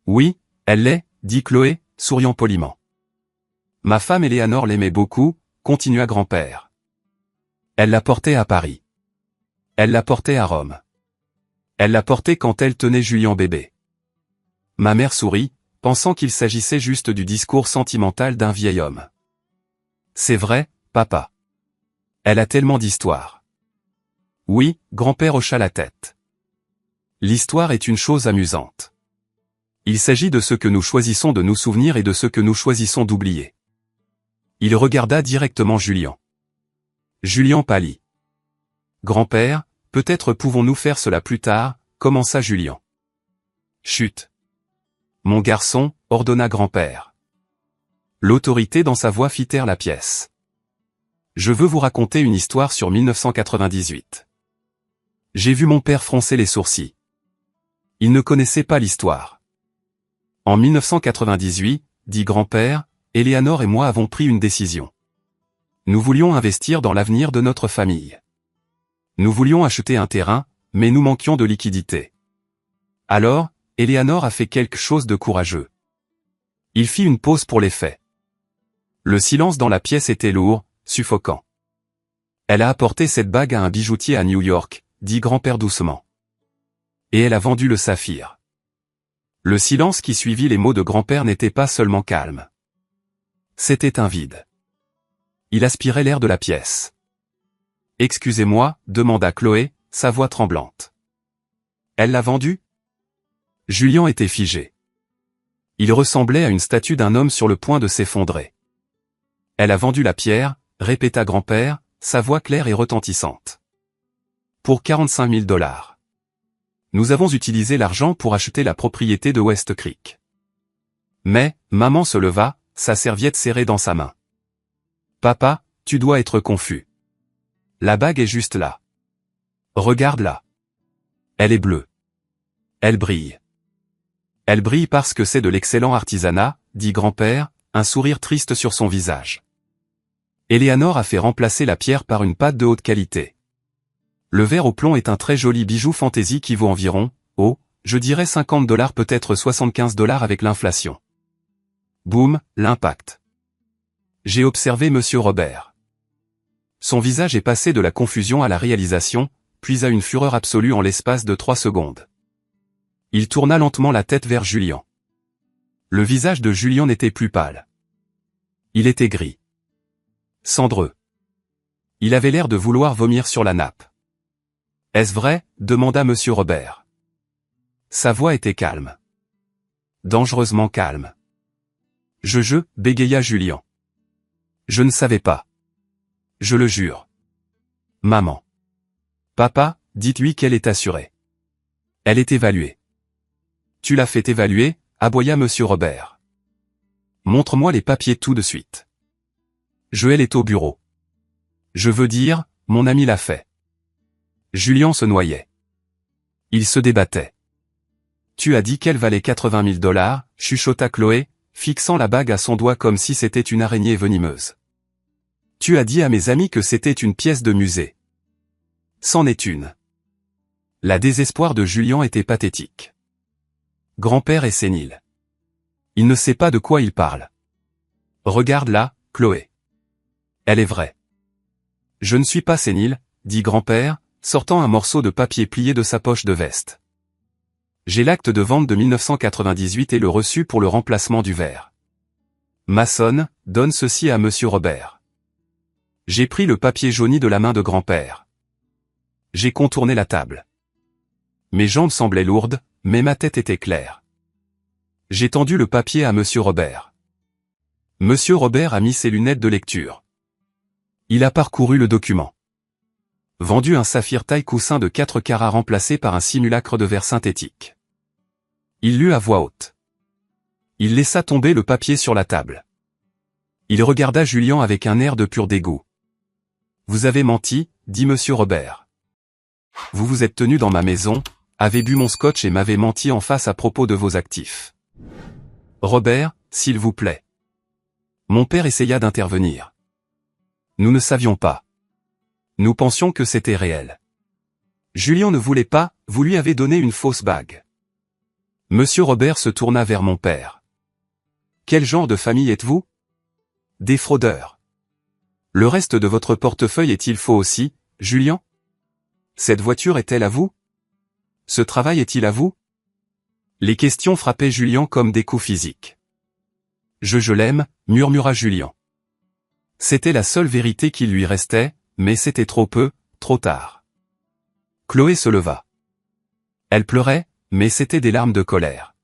Oui, elle l'est, dit Chloé, souriant poliment. Ma femme Éléanore l'aimait beaucoup, continua grand-père. Elle la portait à Paris. Elle la portait à Rome. Elle la portait quand elle tenait Julien bébé. Ma mère sourit, pensant qu'il s'agissait juste du discours sentimental d'un vieil homme. C'est vrai, papa. Elle a tellement d'histoires. Oui, grand-père hocha la tête. L'histoire est une chose amusante. Il s'agit de ce que nous choisissons de nous souvenir et de ce que nous choisissons d'oublier. Il regarda directement Julien. Julien pâlit. Grand-père, peut-être pouvons-nous faire cela plus tard, commença Julien. Chut. Mon garçon, ordonna grand-père. L'autorité dans sa voix fit taire la pièce. Je veux vous raconter une histoire sur 1998. J'ai vu mon père froncer les sourcils. Il ne connaissait pas l'histoire. En 1998, dit grand-père, Éléanore et moi avons pris une décision. Nous voulions investir dans l'avenir de notre famille. Nous voulions acheter un terrain, mais nous manquions de liquidités. Alors, Éléanore a fait quelque chose de courageux. Il fit une pause pour les faits. Le silence dans la pièce était lourd, suffocant. Elle a apporté cette bague à un bijoutier à New York, dit grand-père doucement. Et elle a vendu le saphir. Le silence qui suivit les mots de grand-père n'était pas seulement calme. C'était un vide. Il aspirait l'air de la pièce. Excusez-moi, demanda Chloé, sa voix tremblante. Elle l'a vendu? Julien était figé. Il ressemblait à une statue d'un homme sur le point de s'effondrer. Elle a vendu la pierre, répéta grand-père, sa voix claire et retentissante. Pour 45 000 $. Nous avons utilisé l'argent pour acheter la propriété de West Creek. Mais, maman se leva, sa serviette serrée dans sa main. Papa, tu dois être confus. La bague est juste là. Regarde-la. Elle est bleue. Elle brille. Elle brille parce que c'est de l'excellent artisanat, dit grand-père, un sourire triste sur son visage. Éléanore a fait remplacer la pierre par une pâte de haute qualité. Le verre au plomb est un très joli bijou fantaisie qui vaut environ, je dirais 50 $, peut-être 75 $ avec l'inflation. Boum, l'impact. J'ai observé monsieur Robert. Son visage est passé de la confusion à la réalisation, puis à une fureur absolue en l'espace de 3 secondes. Il tourna lentement la tête vers Julien. Le visage de Julien n'était plus pâle. Il était gris. Cendreux. Il avait l'air de vouloir vomir sur la nappe. Est-ce vrai? Demanda monsieur Robert. Sa voix était calme. Dangereusement calme. Je, bégaya Julien. Je ne savais pas. Je le jure. Maman. Papa, dites-lui qu'elle est assurée. Elle est évaluée. Tu l'as fait évaluer, aboya monsieur Robert. Montre-moi les papiers tout de suite. Elle est au bureau. Je veux dire, mon ami l'a fait. Julien se noyait. Il se débattait. Tu as dit qu'elle valait 80 000 $, chuchota Chloé, fixant la bague à son doigt comme si c'était une araignée venimeuse. Tu as dit à mes amis que c'était une pièce de musée. C'en est une. La désespoir de Julien était pathétique. Grand-père est sénile. Il ne sait pas de quoi il parle. Regarde-la, Chloé. Elle est vraie. Je ne suis pas sénile, dit grand-père, sortant un morceau de papier plié de sa poche de veste. J'ai l'acte de vente de 1998 et le reçu pour le remplacement du verre. Maçonne, donne ceci à monsieur Robert. J'ai pris le papier jauni de la main de grand-père. J'ai contourné la table. Mes jambes semblaient lourdes, mais ma tête était claire. J'ai tendu le papier à monsieur Robert. Monsieur Robert a mis ses lunettes de lecture. Il a parcouru le document. Vendu un saphir taille coussin de 4 carats remplacé par un simulacre de verre synthétique. Il lut à voix haute. Il laissa tomber le papier sur la table. Il regarda Julien avec un air de pur dégoût. Vous avez menti, dit monsieur Robert. Vous vous êtes tenu dans ma maison, avez bu mon scotch et m'avez menti en face à propos de vos actifs. Robert, s'il vous plaît. Mon père essaya d'intervenir. Nous ne savions pas. Nous pensions que c'était réel. Julien ne voulait pas, vous lui avez donné une fausse bague. Monsieur Robert se tourna vers mon père. Quel genre de famille êtes-vous? Des fraudeurs. Le reste de votre portefeuille est-il faux aussi, Julien? Cette voiture est-elle à vous? Ce travail est-il à vous? Les questions frappaient Julien comme des coups physiques. Je l'aime, murmura Julien. C'était la seule vérité qui lui restait, mais c'était trop peu, trop tard. Chloé se leva. Elle pleurait, mais c'était des larmes de colère.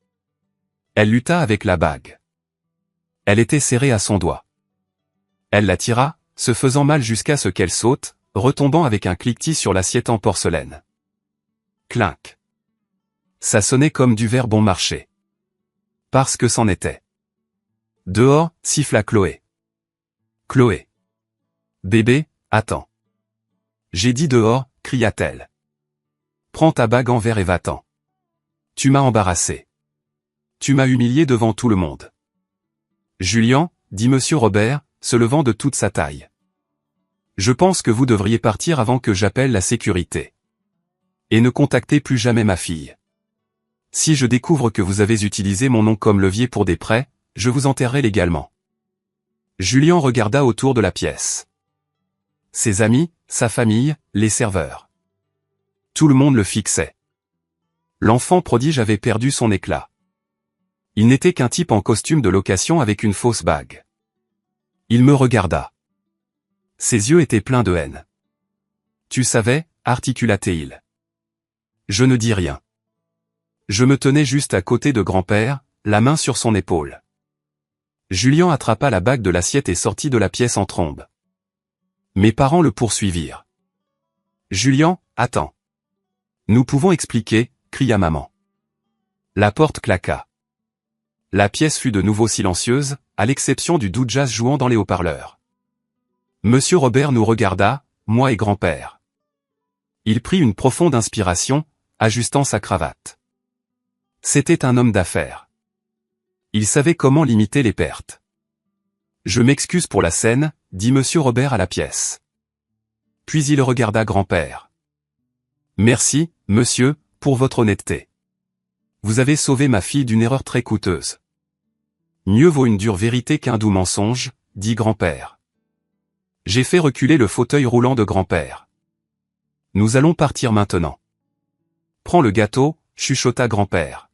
Elle lutta avec la bague. Elle était serrée à son doigt. Elle la tira, se faisant mal jusqu'à ce qu'elle saute, retombant avec un cliquetis sur l'assiette en porcelaine. Clinc. Ça sonnait comme du verre bon marché. Parce que c'en était. Dehors, siffla Chloé. Chloé. Bébé, attends. J'ai dit dehors, cria-t-elle. Prends ta bague en verre et va-t'en. Tu m'as embarrassé. Tu m'as humilié devant tout le monde. Julien, dit monsieur Robert, se levant de toute sa taille. Je pense que vous devriez partir avant que j'appelle la sécurité. Et ne contactez plus jamais ma fille. Si je découvre que vous avez utilisé mon nom comme levier pour des prêts, je vous enterrerai légalement. Julien regarda autour de la pièce. Ses amis, sa famille, les serveurs. Tout le monde le fixait. L'enfant prodige avait perdu son éclat. Il n'était qu'un type en costume de location avec une fausse bague. Il me regarda. Ses yeux étaient pleins de haine. Tu savais, articula-t-il. Je ne dis rien. Je me tenais juste à côté de grand-père, la main sur son épaule. Julien attrapa la bague de l'assiette et sortit de la pièce en trombe. Mes parents le poursuivirent. Julien, attends. Nous pouvons expliquer, cria maman. La porte claqua. La pièce fut de nouveau silencieuse, à l'exception du doux jazz jouant dans les haut-parleurs. Monsieur Robert nous regarda, moi et grand-père. Il prit une profonde inspiration, ajustant sa cravate. C'était un homme d'affaires. Il savait comment limiter les pertes. Je m'excuse pour la scène, dit monsieur Robert à la pièce. Puis il regarda grand-père. Merci, monsieur, pour votre honnêteté. Vous avez sauvé ma fille d'une erreur très coûteuse. Mieux vaut une dure vérité qu'un doux mensonge, dit grand-père. J'ai fait reculer le fauteuil roulant de grand-père. Nous allons partir maintenant. Prends le gâteau, chuchota grand-père.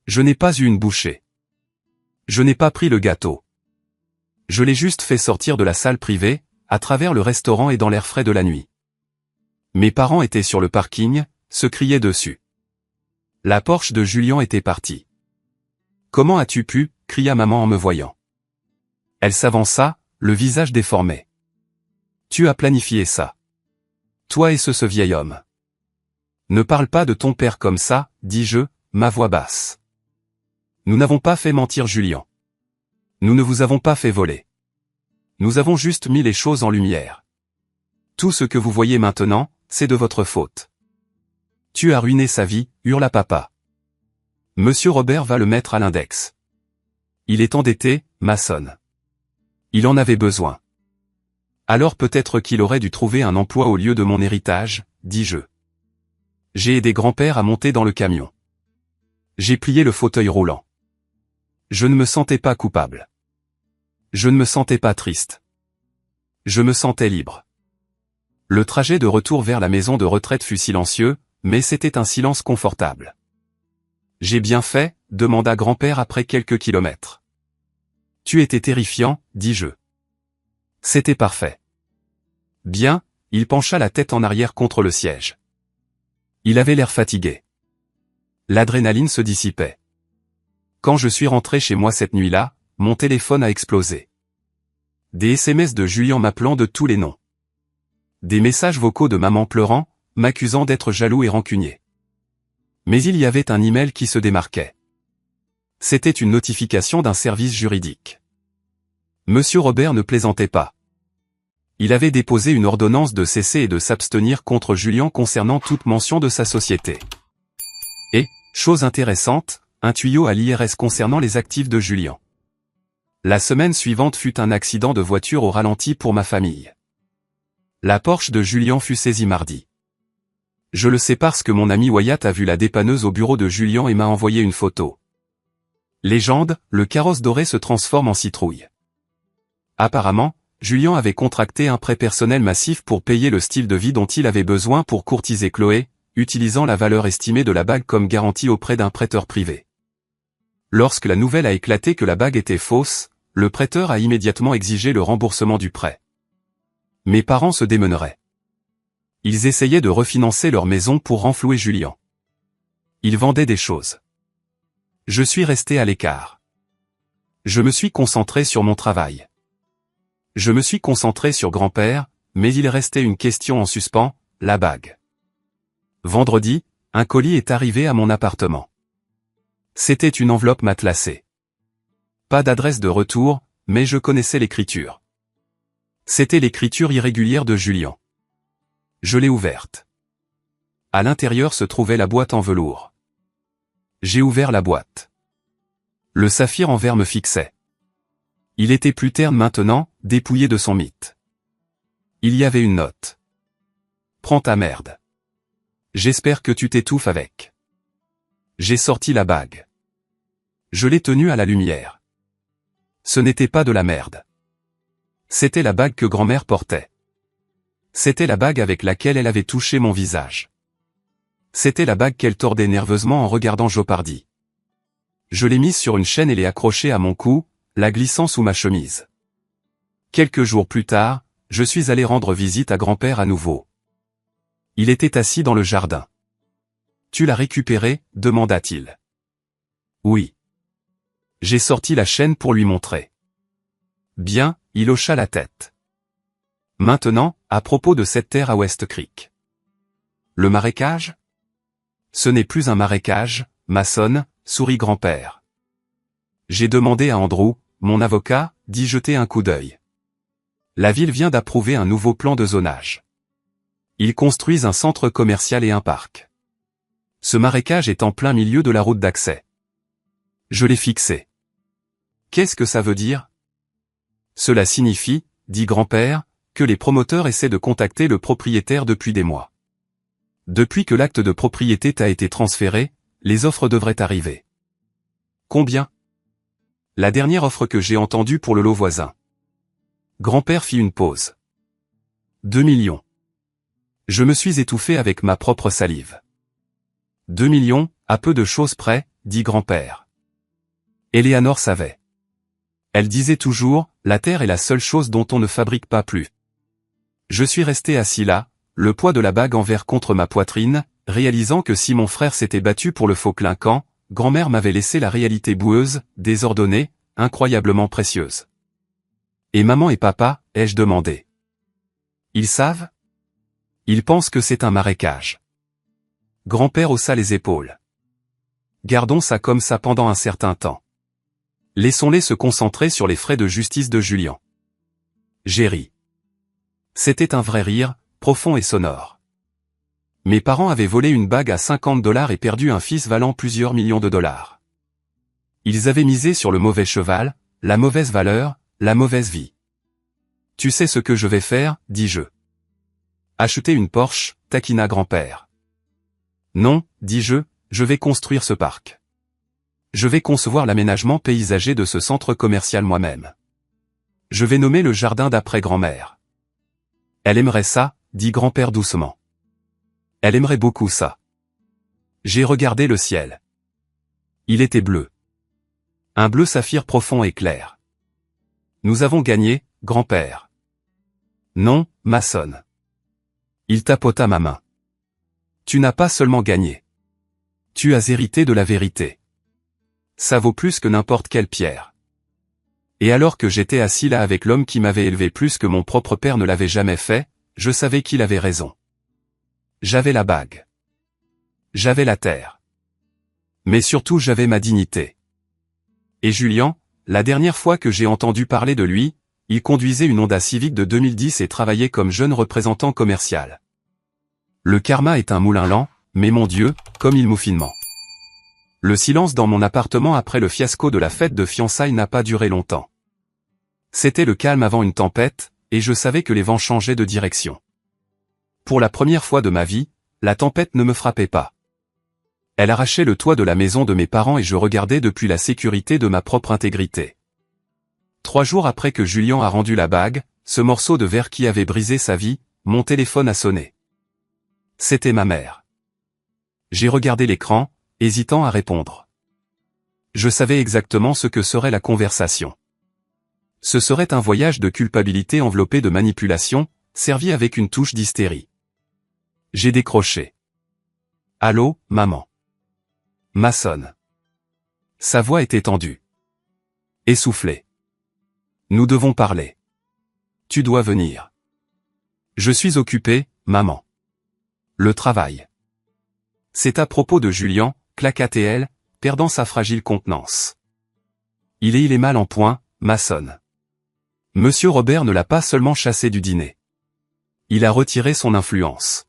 Je n'ai pas eu une bouchée. Je n'ai pas pris le gâteau. Je l'ai juste fait sortir de la salle privée, à travers le restaurant et dans l'air frais de la nuit. Mes parents étaient sur le parking, se criaient dessus. La Porsche de Julien était partie. Comment as-tu pu, cria maman en me voyant. Elle s'avança, le visage déformé. Tu as planifié ça. Toi et ce vieil homme. Ne parle pas de ton père comme ça, dis-je, ma voix basse. Nous n'avons pas fait mentir Julien. Nous ne vous avons pas fait voler. Nous avons juste mis les choses en lumière. Tout ce que vous voyez maintenant, c'est de votre faute. Tu as ruiné sa vie, hurla papa. Monsieur Robert va le mettre à l'index. Il est endetté, maçonne. Il en avait besoin. Alors peut-être qu'il aurait dû trouver un emploi au lieu de mon héritage, dis-je. J'ai aidé grand-père à monter dans le camion. J'ai plié le fauteuil roulant. Je ne me sentais pas coupable. Je ne me sentais pas triste. Je me sentais libre. Le trajet de retour vers la maison de retraite fut silencieux, mais c'était un silence confortable. J'ai bien fait, demanda grand-père après quelques kilomètres. Tu étais terrifiant, dis-je. C'était parfait. Bien, il pencha la tête en arrière contre le siège. Il avait l'air fatigué. L'adrénaline se dissipait. Quand je suis rentré chez moi cette nuit-là, mon téléphone a explosé. Des SMS de Julien m'appelant de tous les noms. Des messages vocaux de maman pleurant, m'accusant d'être jaloux et rancunier. Mais il y avait un email qui se démarquait. C'était une notification d'un service juridique. Monsieur Robert ne plaisantait pas. Il avait déposé une ordonnance de cesser et de s'abstenir contre Julien concernant toute mention de sa société. Et, chose intéressante, un tuyau à l'IRS concernant les actifs de Julien. La semaine suivante fut un accident de voiture au ralenti pour ma famille. La Porsche de Julien fut saisie mardi. Je le sais parce que mon ami Wyatt a vu la dépanneuse au bureau de Julien et m'a envoyé une photo. Légende, le carrosse doré se transforme en citrouille. Apparemment, Julien avait contracté un prêt personnel massif pour payer le style de vie dont il avait besoin pour courtiser Chloé, utilisant la valeur estimée de la bague comme garantie auprès d'un prêteur privé. Lorsque la nouvelle a éclaté que la bague était fausse, le prêteur a immédiatement exigé le remboursement du prêt. Mes parents se démeneraient. Ils essayaient de refinancer leur maison pour renflouer Julien. Ils vendaient des choses. Je suis resté à l'écart. Je me suis concentré sur mon travail. Je me suis concentré sur grand-père, mais il restait une question en suspens, la bague. Vendredi, un colis est arrivé à mon appartement. C'était une enveloppe matelassée. Pas d'adresse de retour, mais je connaissais l'écriture. C'était l'écriture irrégulière de Julien. Je l'ai ouverte. À l'intérieur se trouvait la boîte en velours. J'ai ouvert la boîte. Le saphir en verre me fixait. Il était plus terne maintenant, dépouillé de son mythe. Il y avait une note. Prends ta merde. J'espère que tu t'étouffes avec. J'ai sorti la bague. Je l'ai tenue à la lumière. Ce n'était pas de la merde. C'était la bague que grand-mère portait. C'était la bague avec laquelle elle avait touché mon visage. C'était la bague qu'elle tordait nerveusement en regardant Jeopardy. Je l'ai mise sur une chaîne et l'ai accrochée à mon cou, la glissant sous ma chemise. Quelques jours plus tard, je suis allé rendre visite à grand-père à nouveau. Il était assis dans le jardin. « Tu l'as récupérée ?» demanda-t-il. « Oui. » J'ai sorti la chaîne pour lui montrer. « Bien », il hocha la tête. « Maintenant, à propos de cette terre à West Creek. Le marécage ? Ce n'est plus un marécage, Mason, sourit grand-père. J'ai demandé à Andrew, mon avocat, d'y jeter un coup d'œil. La ville vient d'approuver un nouveau plan de zonage. Ils construisent un centre commercial et un parc. Ce marécage est en plein milieu de la route d'accès. Je l'ai fixé. Qu'est-ce que ça veut dire ? Cela signifie, dit grand-père, que les promoteurs essaient de contacter le propriétaire depuis des mois. Depuis que l'acte de propriété t'a été transféré, les offres devraient arriver. Combien ? La dernière offre que j'ai entendue pour le lot voisin. Grand-père fit une pause. 2 millions. Je me suis étouffé avec ma propre salive. 2 millions, à peu de choses près, dit grand-père. Eleanor savait. Elle disait toujours, la terre est la seule chose dont on ne fabrique pas plus. Je suis resté assis là, le poids de la bague en verre contre ma poitrine, réalisant que si mon frère s'était battu pour le faux clinquant, grand-mère m'avait laissé la réalité boueuse, désordonnée, incroyablement précieuse. Et maman et papa, ai-je demandé. Ils savent ? Ils pensent que c'est un marécage. Grand-père haussa les épaules. Gardons ça comme ça pendant un certain temps. Laissons-les se concentrer sur les frais de justice de Julien. J'ai ri. C'était un vrai rire, profond et sonore. Mes parents avaient volé une bague à $50 et perdu un fils valant plusieurs millions de dollars. Ils avaient misé sur le mauvais cheval, la mauvaise valeur, la mauvaise vie. Tu sais ce que je vais faire, dis-je. Acheter une Porsche, taquina grand-père. Non, dis-je, je vais construire ce parc. Je vais concevoir l'aménagement paysager de ce centre commercial moi-même. Je vais nommer le jardin d'après grand-mère. Elle aimerait ça, dit grand-père doucement. Elle aimerait beaucoup ça. J'ai regardé le ciel. Il était bleu. Un bleu saphir profond et clair. Nous avons gagné, grand-père. Non, Mason. Il tapota ma main. Tu n'as pas seulement gagné. Tu as hérité de la vérité. Ça vaut plus que n'importe quelle pierre. Et alors que j'étais assis là avec l'homme qui m'avait élevé plus que mon propre père ne l'avait jamais fait, je savais qu'il avait raison. J'avais la bague. J'avais la terre. Mais surtout j'avais ma dignité. Et Julien, la dernière fois que j'ai entendu parler de lui, il conduisait une Honda Civic de 2010 et travaillait comme jeune représentant commercial. Le karma est un moulin lent, mais mon Dieu, comme il moue finement. Le silence dans mon appartement après le fiasco de la fête de fiançailles n'a pas duré longtemps. C'était le calme avant une tempête, et je savais que les vents changeaient de direction. Pour la première fois de ma vie, la tempête ne me frappait pas. Elle arrachait le toit de la maison de mes parents et je regardais depuis la sécurité de ma propre intégrité. 3 jours après que Julien a rendu la bague, ce morceau de verre qui avait brisé sa vie, mon téléphone a sonné. C'était ma mère. J'ai regardé l'écran, hésitant à répondre. Je savais exactement ce que serait la conversation. Ce serait un voyage de culpabilité enveloppé de manipulation, servi avec une touche d'hystérie. J'ai décroché. Allô, maman. Maçonne. Sa voix était tendue. Essoufflée. Nous devons parler. Tu dois venir. Je suis occupé, maman. Le travail. C'est à propos de Julien, claqua-t-elle, perdant sa fragile contenance. Il est mal en point, maçonne. Monsieur Robert ne l'a pas seulement chassé du dîner. Il a retiré son influence.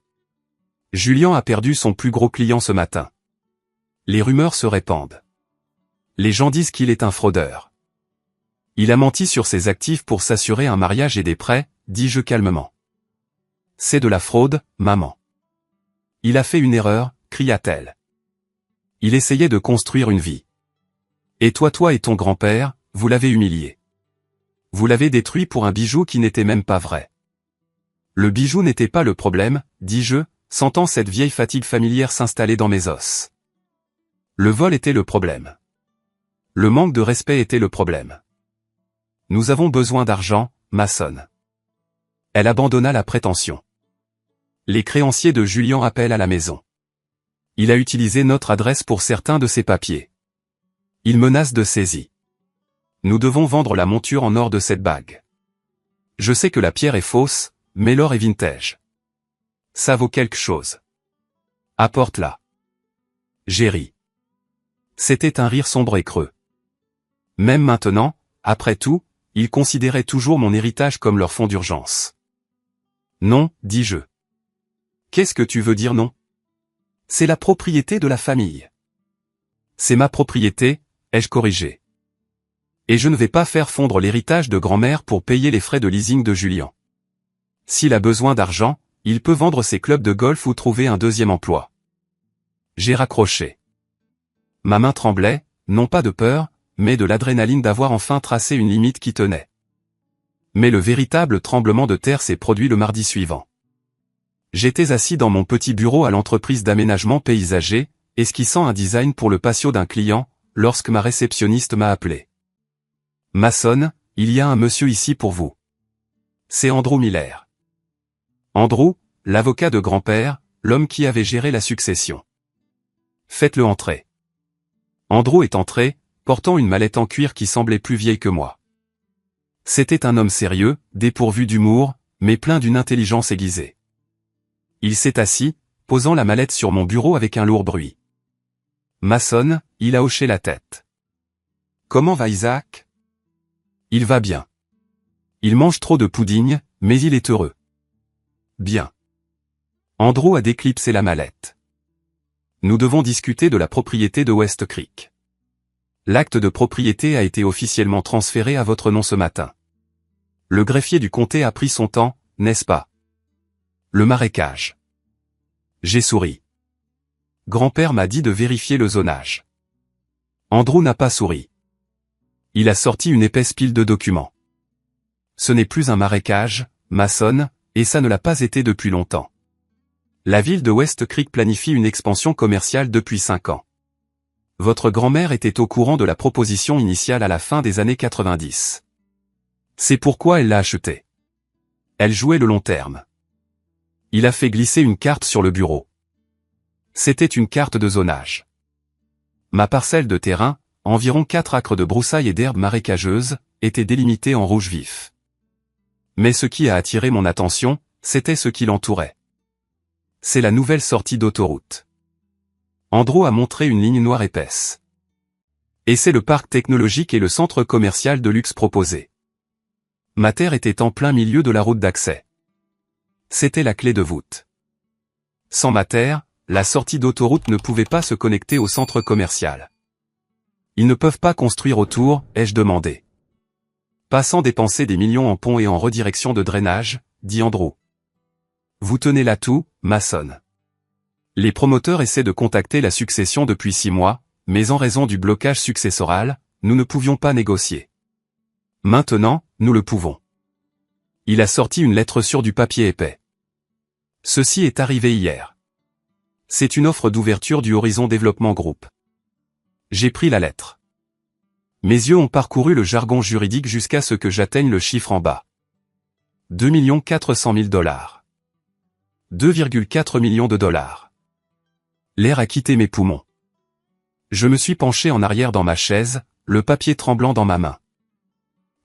Julien a perdu son plus gros client ce matin. Les rumeurs se répandent. Les gens disent qu'il est un fraudeur. Il a menti sur ses actifs pour s'assurer un mariage et des prêts, dis-je calmement. C'est de la fraude, maman. Il a fait une erreur, cria-t-elle. Il essayait de construire une vie. Et toi et ton grand-père, vous l'avez humilié. Vous l'avez détruit pour un bijou qui n'était même pas vrai. Le bijou n'était pas le problème, dis-je, sentant cette vieille fatigue familière s'installer dans mes os. Le vol était le problème. Le manque de respect était le problème. Nous avons besoin d'argent, maçonne. Elle abandonna la prétention. Les créanciers de Julien appellent à la maison. Il a utilisé notre adresse pour certains de ses papiers. Il menace de saisie. Nous devons vendre la monture en or de cette bague. Je sais que la pierre est fausse, mais l'or est vintage. Ça vaut quelque chose. Apporte-la. J'ai ri. C'était un rire sombre et creux. Même maintenant, après tout, ils considéraient toujours mon héritage comme leur fonds d'urgence. Non, dis-je. Qu'est-ce que tu veux dire non? C'est la propriété de la famille. C'est ma propriété, ai-je corrigé. Et je ne vais pas faire fondre l'héritage de grand-mère pour payer les frais de leasing de Julien. S'il a besoin d'argent, il peut vendre ses clubs de golf ou trouver un deuxième emploi. J'ai raccroché. Ma main tremblait, non pas de peur, mais de l'adrénaline d'avoir enfin tracé une limite qui tenait. Mais le véritable tremblement de terre s'est produit le mardi suivant. J'étais assis dans mon petit bureau à l'entreprise d'aménagement paysager, esquissant un design pour le patio d'un client, lorsque ma réceptionniste m'a appelé. Maçonne, il y a un monsieur ici pour vous. C'est Andrew Miller. Andrew, l'avocat de grand-père, l'homme qui avait géré la succession. Faites-le entrer. Andrew est entré, portant une mallette en cuir qui semblait plus vieille que moi. C'était un homme sérieux, dépourvu d'humour, mais plein d'une intelligence aiguisée. Il s'est assis, posant la mallette sur mon bureau avec un lourd bruit. Maçonne, il a hoché la tête. Comment va Isaac? Il va bien. Il mange trop de pudding, mais il est heureux. Bien. Andrew a déclipsé la mallette. Nous devons discuter de la propriété de West Creek. L'acte de propriété a été officiellement transféré à votre nom ce matin. Le greffier du comté a pris son temps, n'est-ce pas? Le marécage. J'ai souri. Grand-père m'a dit de vérifier le zonage. Andrew n'a pas souri. Il a sorti une épaisse pile de documents. Ce n'est plus un marécage, maçonne, et ça ne l'a pas été depuis longtemps. La ville de West Creek planifie une expansion commerciale depuis 5 ans. Votre grand-mère était au courant de la proposition initiale à la fin des années 90. C'est pourquoi elle l'a acheté. Elle jouait le long terme. Il a fait glisser une carte sur le bureau. C'était une carte de zonage. Ma parcelle de terrain, environ 4 acres de broussailles et d'herbes marécageuses, était délimitée en rouge vif. Mais ce qui a attiré mon attention, c'était ce qui l'entourait. C'est la nouvelle sortie d'autoroute. Andrew a montré une ligne noire épaisse. Et c'est le parc technologique et le centre commercial de luxe proposé. Ma terre était en plein milieu de la route d'accès. C'était la clé de voûte. Sans ma terre, la sortie d'autoroute ne pouvait pas se connecter au centre commercial. Ils ne peuvent pas construire autour, ai-je demandé. Pas sans dépenser des millions en ponts et en redirection de drainage, dit Andrew. Vous tenez là tout, Mason. Les promoteurs essaient de contacter la succession depuis 6 mois, mais en raison du blocage successoral, nous ne pouvions pas négocier. Maintenant, nous le pouvons. Il a sorti une lettre sur du papier épais. Ceci est arrivé hier. C'est une offre d'ouverture du Horizon Développement Group. J'ai pris la lettre. Mes yeux ont parcouru le jargon juridique jusqu'à ce que j'atteigne le chiffre en bas. 2 400 000 $. 2,4 millions de dollars. L'air a quitté mes poumons. Je me suis penché en arrière dans ma chaise, le papier tremblant dans ma main.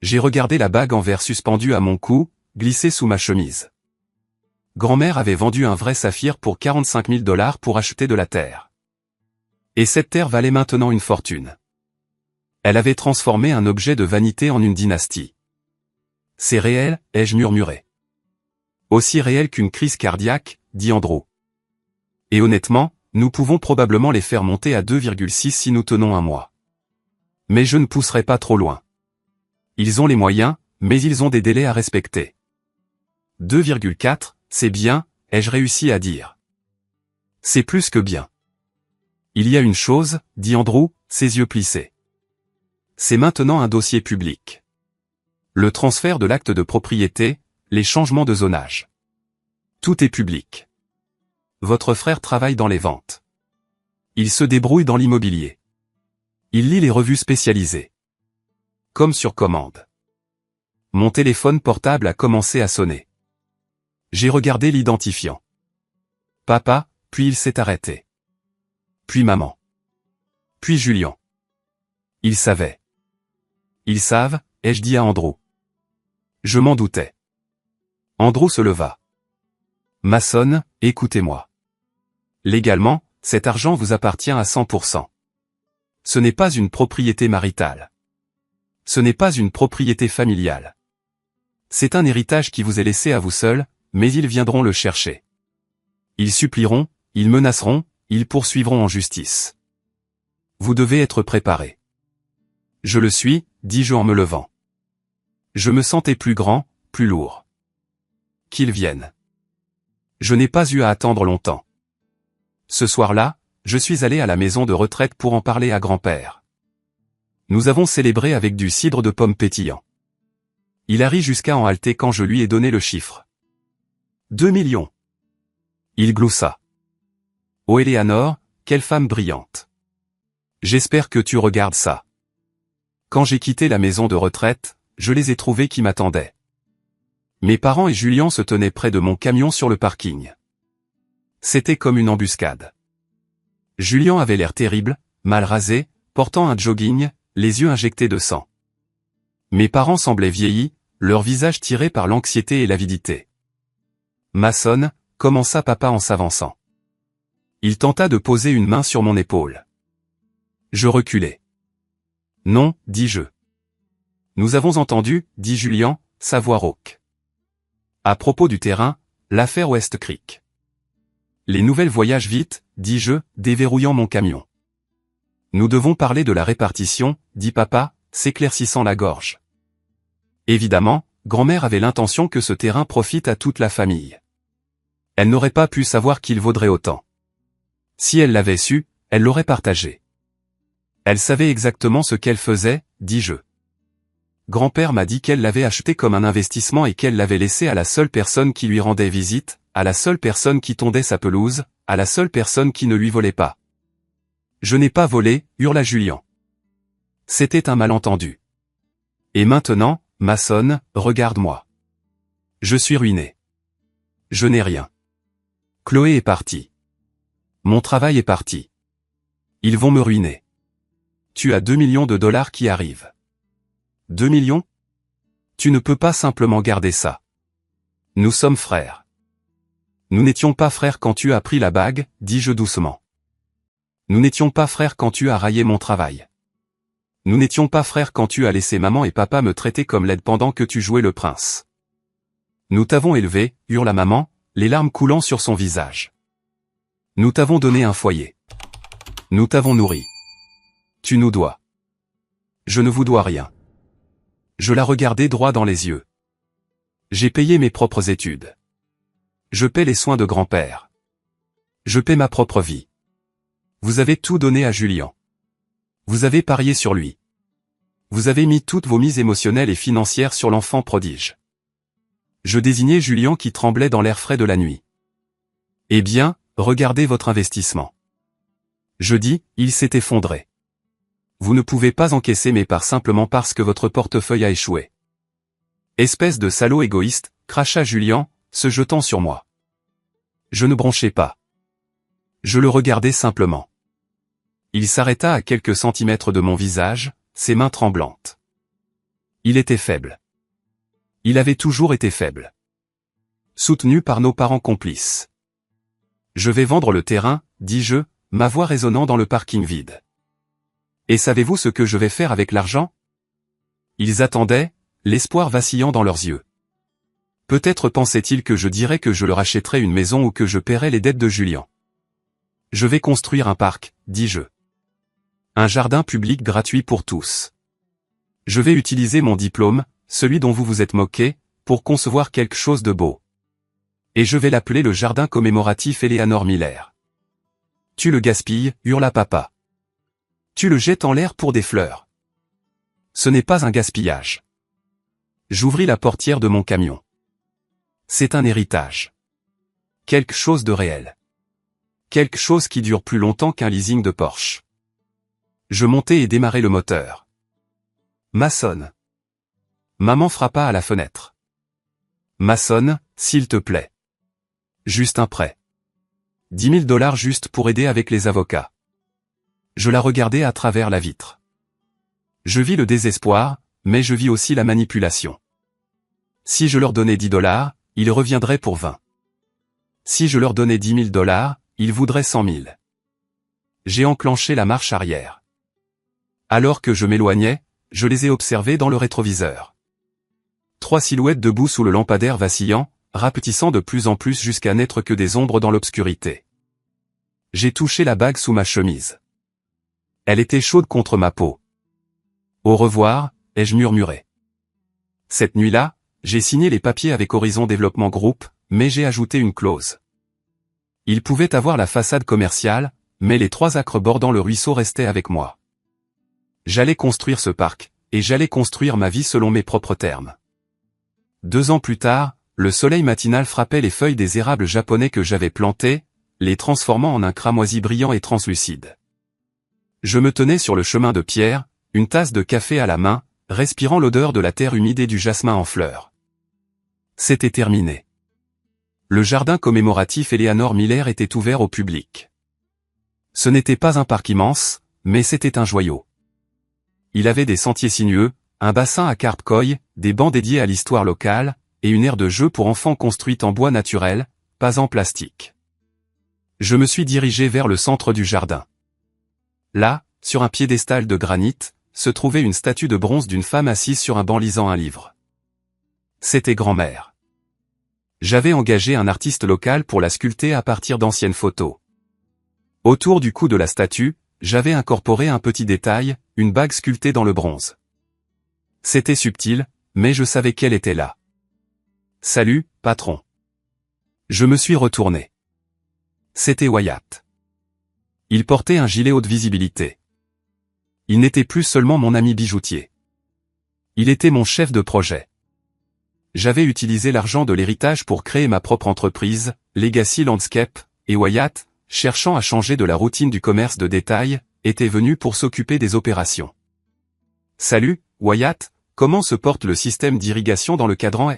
J'ai regardé la bague en verre suspendue à mon cou, glissée sous ma chemise. Grand-mère avait vendu un vrai saphir pour 45 000 $ pour acheter de la terre. Et cette terre valait maintenant une fortune. Elle avait transformé un objet de vanité en une dynastie. C'est réel, ai-je murmuré. Aussi réel qu'une crise cardiaque, dit Andrew. Et honnêtement, nous pouvons probablement les faire monter à 2,6 si nous tenons un mois. Mais je ne pousserai pas trop loin. Ils ont les moyens, mais ils ont des délais à respecter. 2,4, c'est bien, ai-je réussi à dire. C'est plus que bien. Il y a une chose, dit Andrew, ses yeux plissés. C'est maintenant un dossier public. Le transfert de l'acte de propriété, les changements de zonage. Tout est public. Votre frère travaille dans les ventes. Il se débrouille dans l'immobilier. Il lit les revues spécialisées. Comme sur commande. Mon téléphone portable a commencé à sonner. J'ai regardé l'identifiant. Papa, puis il s'est arrêté. Puis maman. Puis Julien. Ils savaient. Ils savent, ai-je dit à Andrew. Je m'en doutais. Andrew se leva. Mason, écoutez-moi. Légalement, cet argent vous appartient à 100%. Ce n'est pas une propriété maritale. Ce n'est pas une propriété familiale. C'est un héritage qui vous est laissé à vous seul, mais ils viendront le chercher. Ils supplieront, ils menaceront, ils poursuivront en justice. Vous devez être préparé. Je le suis, dis-je en me levant. Je me sentais plus grand, plus lourd. Qu'ils viennent. Je n'ai pas eu à attendre longtemps. Ce soir-là, je suis allé à la maison de retraite pour en parler à grand-père. Nous avons célébré avec du cidre de pomme pétillant. Il a ri jusqu'à en halter quand je lui ai donné le chiffre. 2 millions. Il gloussa. Oh Eleanor, quelle femme brillante. J'espère que tu regardes ça. Quand j'ai quitté la maison de retraite, je les ai trouvés qui m'attendaient. Mes parents et Julien se tenaient près de mon camion sur le parking. C'était comme une embuscade. Julien avait l'air terrible, mal rasé, portant un jogging, les yeux injectés de sang. Mes parents semblaient vieillis, leur visage tiré par l'anxiété et l'avidité. Mason, commença papa en s'avançant. Il tenta de poser une main sur mon épaule. Je reculai. Non, dis-je. Nous avons entendu, dit Julien, sa voix rauque. À propos du terrain, l'affaire West Creek. Les nouvelles voyagent vite, dis-je, déverrouillant mon camion. Nous devons parler de la répartition, dit papa, s'éclaircissant la gorge. Évidemment, grand-mère avait l'intention que ce terrain profite à toute la famille. Elle n'aurait pas pu savoir qu'il vaudrait autant. Si elle l'avait su, elle l'aurait partagé. Elle savait exactement ce qu'elle faisait, dis-je. Grand-père m'a dit qu'elle l'avait acheté comme un investissement et qu'elle l'avait laissé à la seule personne qui lui rendait visite, à la seule personne qui tondait sa pelouse, à la seule personne qui ne lui volait pas. Je n'ai pas volé, hurla Julien. C'était un malentendu. Et maintenant, Mason, regarde-moi. Je suis ruiné. Je n'ai rien. Chloé est partie. Mon travail est parti. Ils vont me ruiner. Tu as 2 millions de dollars qui arrivent. 2 millions? Tu ne peux pas simplement garder ça. Nous sommes frères. Nous n'étions pas frères quand tu as pris la bague, dis-je doucement. Nous n'étions pas frères quand tu as raillé mon travail. Nous n'étions pas frères quand tu as laissé maman et papa me traiter comme laide pendant que tu jouais le prince. Nous t'avons élevé, hurla maman, les larmes coulant sur son visage. Nous t'avons donné un foyer. Nous t'avons nourri. Tu nous dois. Je ne vous dois rien. Je la regardai droit dans les yeux. J'ai payé mes propres études. Je paie les soins de grand-père. Je paie ma propre vie. Vous avez tout donné à Julien. Vous avez parié sur lui. Vous avez mis toutes vos mises émotionnelles et financières sur l'enfant prodige. Je désignai Julien qui tremblait dans l'air frais de la nuit. Eh bien, regardez votre investissement. Je dis, il s'est effondré. Vous ne pouvez pas encaisser mes parts simplement parce que votre portefeuille a échoué. Espèce de salaud égoïste, cracha Julien, se jetant sur moi. Je ne bronchais pas. Je le regardais simplement. Il s'arrêta à quelques centimètres de mon visage, ses mains tremblantes. Il était faible. Il avait toujours été faible. Soutenu par nos parents complices. Je vais vendre le terrain, dis-je, ma voix résonnant dans le parking vide. Et savez-vous ce que je vais faire avec l'argent? Ils attendaient, l'espoir vacillant dans leurs yeux. Peut-être pensaient-ils que je dirais que je leur achèterais une maison ou que je paierais les dettes de Julien. Je vais construire un parc, dis-je. Un jardin public gratuit pour tous. Je vais utiliser mon diplôme, celui dont vous vous êtes moqué, pour concevoir quelque chose de beau. Et je vais l'appeler le jardin commémoratif Eleanor Miller. Tu le gaspilles, hurla papa. Tu le jettes en l'air pour des fleurs. Ce n'est pas un gaspillage. J'ouvris la portière de mon camion. C'est un héritage. Quelque chose de réel. Quelque chose qui dure plus longtemps qu'un leasing de Porsche. Je montai et démarrai le moteur. Maçonne. Maman frappa à la fenêtre. Maçonne, s'il te plaît. Juste un prêt. 10 000 $ juste pour aider avec les avocats. Je la regardai à travers la vitre. Je vis le désespoir, mais je vis aussi la manipulation. Si je leur donnais 10 $, ils reviendraient pour 20. Si je leur donnais 10 000 $, ils voudraient 100 000. J'ai enclenché la marche arrière. Alors que je m'éloignais, je les ai observés dans le rétroviseur. 3 silhouettes debout sous le lampadaire vacillant, rapetissant de plus en plus jusqu'à n'être que des ombres dans l'obscurité. J'ai touché la bague sous ma chemise. Elle était chaude contre ma peau. Au revoir, ai-je murmuré. Cette nuit-là, j'ai signé les papiers avec Horizon Développement Group, mais j'ai ajouté une clause. Ils pouvaient avoir la façade commerciale, mais les 3 acres bordant le ruisseau restaient avec moi. J'allais construire ce parc, et j'allais construire ma vie selon mes propres termes. 2 ans plus tard, le soleil matinal frappait les feuilles des érables japonais que j'avais plantés, les transformant en un cramoisi brillant et translucide. Je me tenais sur le chemin de pierre, une tasse de café à la main, respirant l'odeur de la terre humide et du jasmin en fleurs. C'était terminé. Le jardin commémoratif Eleanor Miller était ouvert au public. Ce n'était pas un parc immense, mais c'était un joyau. Il avait des sentiers sinueux, un bassin à carpe koi, des bancs dédiés à l'histoire locale, et une aire de jeu pour enfants construite en bois naturel, pas en plastique. Je me suis dirigé vers le centre du jardin. Là, sur un piédestal de granit, se trouvait une statue de bronze d'une femme assise sur un banc lisant un livre. C'était grand-mère. J'avais engagé un artiste local pour la sculpter à partir d'anciennes photos. Autour du cou de la statue, j'avais incorporé un petit détail, une bague sculptée dans le bronze. C'était subtil, mais je savais qu'elle était là. Salut, patron. Je me suis retourné. C'était Wyatt. Il portait un gilet haute visibilité. Il n'était plus seulement mon ami bijoutier. Il était mon chef de projet. J'avais utilisé l'argent de l'héritage pour créer ma propre entreprise, Legacy Landscape, et Wyatt, cherchant à changer de la routine du commerce de détail, était venu pour s'occuper des opérations. Salut, Wyatt, comment se porte le système d'irrigation dans le cadran?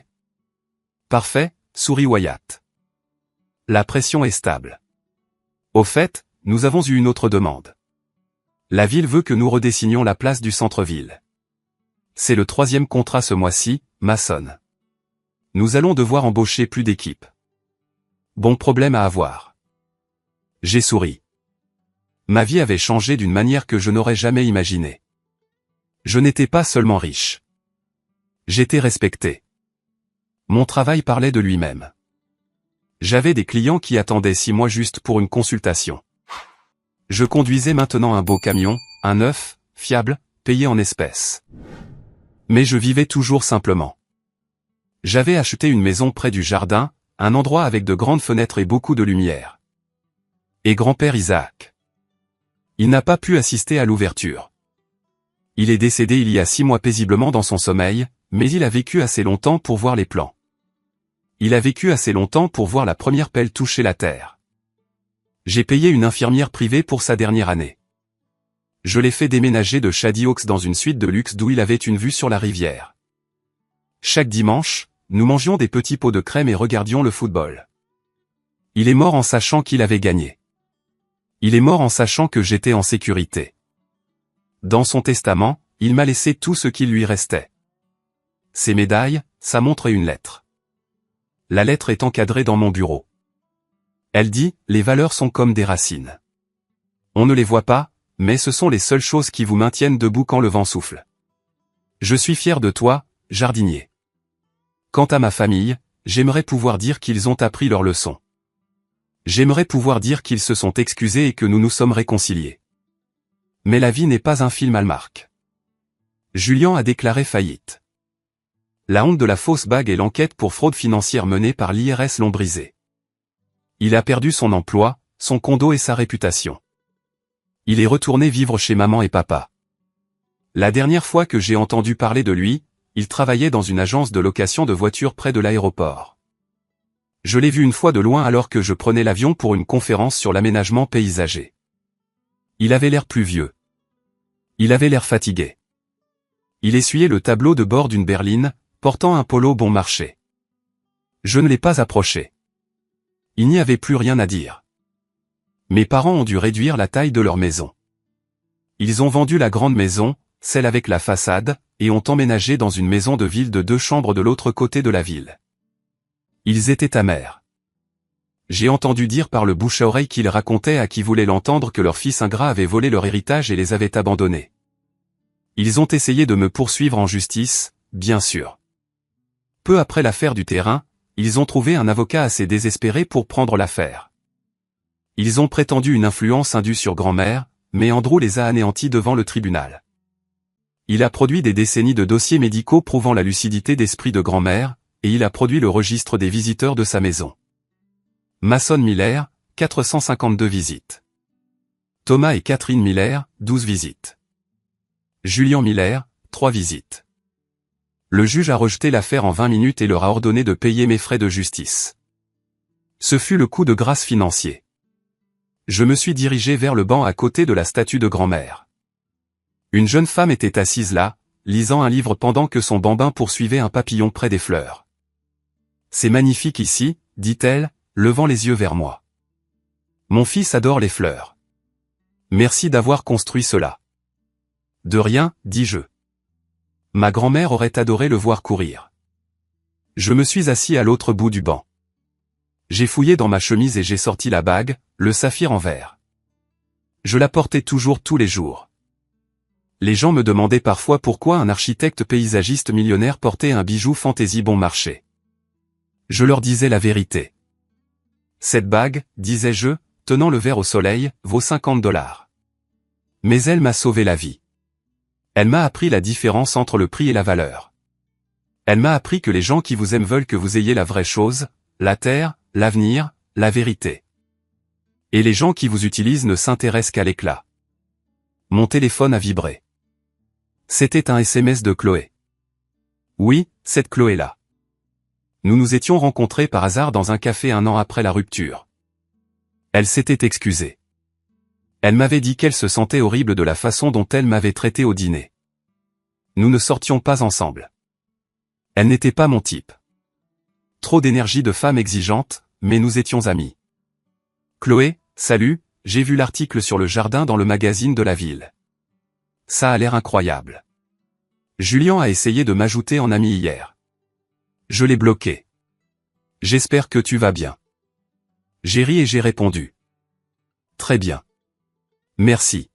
Parfait, sourit Wyatt. La pression est stable. Au fait, nous avons eu une autre demande. La ville veut que nous redessinions la place du centre-ville. C'est le 3e contrat ce mois-ci, maçonne. Nous allons devoir embaucher plus d'équipes. Bon problème à avoir. J'ai souri. Ma vie avait changé d'une manière que je n'aurais jamais imaginée. Je n'étais pas seulement riche. J'étais respecté. Mon travail parlait de lui-même. J'avais des clients qui attendaient 6 mois juste pour une consultation. Je conduisais maintenant un beau camion, un neuf, fiable, payé en espèces. Mais je vivais toujours simplement. J'avais acheté une maison près du jardin, un endroit avec de grandes fenêtres et beaucoup de lumière. Et grand-père Isaac. Il n'a pas pu assister à l'ouverture. Il est décédé il y a 6 mois paisiblement dans son sommeil, mais il a vécu assez longtemps pour voir les plans. Il a vécu assez longtemps pour voir la première pelle toucher la terre. J'ai payé une infirmière privée pour sa dernière année. Je l'ai fait déménager de Shady Oaks dans une suite de luxe d'où il avait une vue sur la rivière. Chaque dimanche, nous mangions des petits pots de crème et regardions le football. Il est mort en sachant qu'il avait gagné. Il est mort en sachant que j'étais en sécurité. Dans son testament, il m'a laissé tout ce qui lui restait. Ses médailles, sa montre et une lettre. La lettre est encadrée dans mon bureau. Elle dit, les valeurs sont comme des racines. On ne les voit pas, mais ce sont les seules choses qui vous maintiennent debout quand le vent souffle. Je suis fier de toi, jardinier. Quant à ma famille, j'aimerais pouvoir dire qu'ils ont appris leur leçon. J'aimerais pouvoir dire qu'ils se sont excusés et que nous nous sommes réconciliés. Mais la vie n'est pas un film Hallmark. Julian a déclaré faillite. La honte de la fausse bague et l'enquête pour fraude financière menée par l'IRS l'ont brisé. Il a perdu son emploi, son condo et sa réputation. Il est retourné vivre chez maman et papa. La dernière fois que j'ai entendu parler de lui, il travaillait dans une agence de location de voitures près de l'aéroport. Je l'ai vu une fois de loin alors que je prenais l'avion pour une conférence sur l'aménagement paysager. Il avait l'air plus vieux. Il avait l'air fatigué. Il essuyait le tableau de bord d'une berline, portant un polo bon marché. Je ne l'ai pas approché. Il n'y avait plus rien à dire. Mes parents ont dû réduire la taille de leur maison. Ils ont vendu la grande maison, celle avec la façade, et ont emménagé dans une maison de ville de 2 chambres de l'autre côté de la ville. Ils étaient amers. J'ai entendu dire par le bouche à oreille qu'ils racontaient à qui voulait l'entendre que leur fils ingrat avait volé leur héritage et les avait abandonnés. Ils ont essayé de me poursuivre en justice, bien sûr. Peu après l'affaire du terrain, ils ont trouvé un avocat assez désespéré pour prendre l'affaire. Ils ont prétendu une influence indue sur grand-mère, mais Andrew les a anéantis devant le tribunal. Il a produit des décennies de dossiers médicaux prouvant la lucidité d'esprit de grand-mère, et il a produit le registre des visiteurs de sa maison. Mason Miller, 452 visites. Thomas et Catherine Miller, 12 visites. Julian Miller, 3 visites. Le juge a rejeté l'affaire en 20 minutes et leur a ordonné de payer mes frais de justice. Ce fut le coup de grâce financier. Je me suis dirigé vers le banc à côté de la statue de grand-mère. Une jeune femme était assise là, lisant un livre pendant que son bambin poursuivait un papillon près des fleurs. « C'est magnifique ici, dit-elle, levant les yeux vers moi. Mon fils adore les fleurs. Merci d'avoir construit cela. De rien, dis-je. Ma grand-mère aurait adoré le voir courir. Je me suis assis à l'autre bout du banc. J'ai fouillé dans ma chemise et j'ai sorti la bague, le saphir en verre. Je la portais toujours tous les jours. Les gens me demandaient parfois pourquoi un architecte paysagiste millionnaire portait un bijou fantaisie bon marché. Je leur disais la vérité. Cette bague, disais-je, tenant le verre au soleil, vaut $50. Mais elle m'a sauvé la vie. Elle m'a appris la différence entre le prix et la valeur. Elle m'a appris que les gens qui vous aiment veulent que vous ayez la vraie chose, la terre, l'avenir, la vérité. Et les gens qui vous utilisent ne s'intéressent qu'à l'éclat. Mon téléphone a vibré. C'était un SMS de Chloé. Oui, cette Chloé-là. Nous nous étions rencontrés par hasard dans un café 1 an après la rupture. Elle s'était excusée. Elle m'avait dit qu'elle se sentait horrible de la façon dont elle m'avait traité au dîner. Nous ne sortions pas ensemble. Elle n'était pas mon type. Trop d'énergie de femme exigeante, mais nous étions amis. Chloé, salut, j'ai vu l'article sur le jardin dans le magazine de la ville. Ça a l'air incroyable. Julian a essayé de m'ajouter en ami hier. Je l'ai bloqué. J'espère que tu vas bien. J'ai ri et j'ai répondu. Très bien. Merci.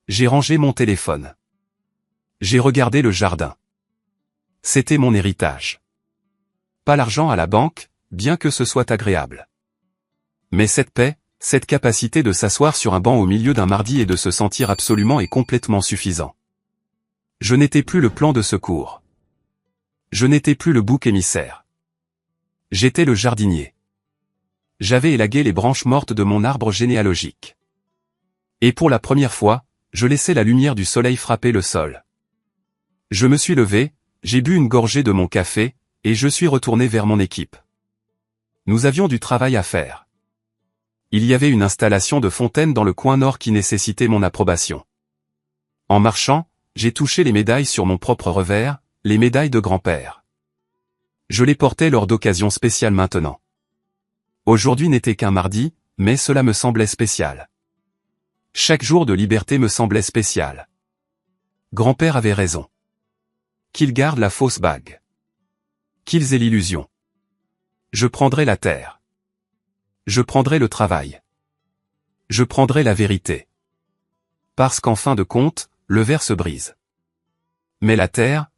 J'ai rangé mon téléphone. J'ai regardé le jardin. C'était mon héritage. Pas l'argent à la banque, bien que ce soit agréable. Mais cette paix, cette capacité de s'asseoir sur un banc au milieu d'un mardi et de se sentir absolument et complètement suffisant. Je n'étais plus le plan de secours. Je n'étais plus le bouc émissaire. J'étais le jardinier. J'avais élagué les branches mortes de mon arbre généalogique. Et pour la première fois, je laissais la lumière du soleil frapper le sol. Je me suis levé, j'ai bu une gorgée de mon café, et je suis retourné vers mon équipe. Nous avions du travail à faire. Il y avait une installation de fontaine dans le coin nord qui nécessitait mon approbation. En marchant, j'ai touché les médailles sur mon propre revers, les médailles de grand-père. Je les portais lors d'occasions spéciales maintenant. Aujourd'hui n'était qu'un mardi, mais cela me semblait spécial. Chaque jour de liberté me semblait spécial. Grand-père avait raison. Qu'il garde la fausse bague. Qu'ils aient l'illusion. Je prendrai la terre. Je prendrai le travail. Je prendrai la vérité. Parce qu'en fin de compte, le verre se brise. Mais la terre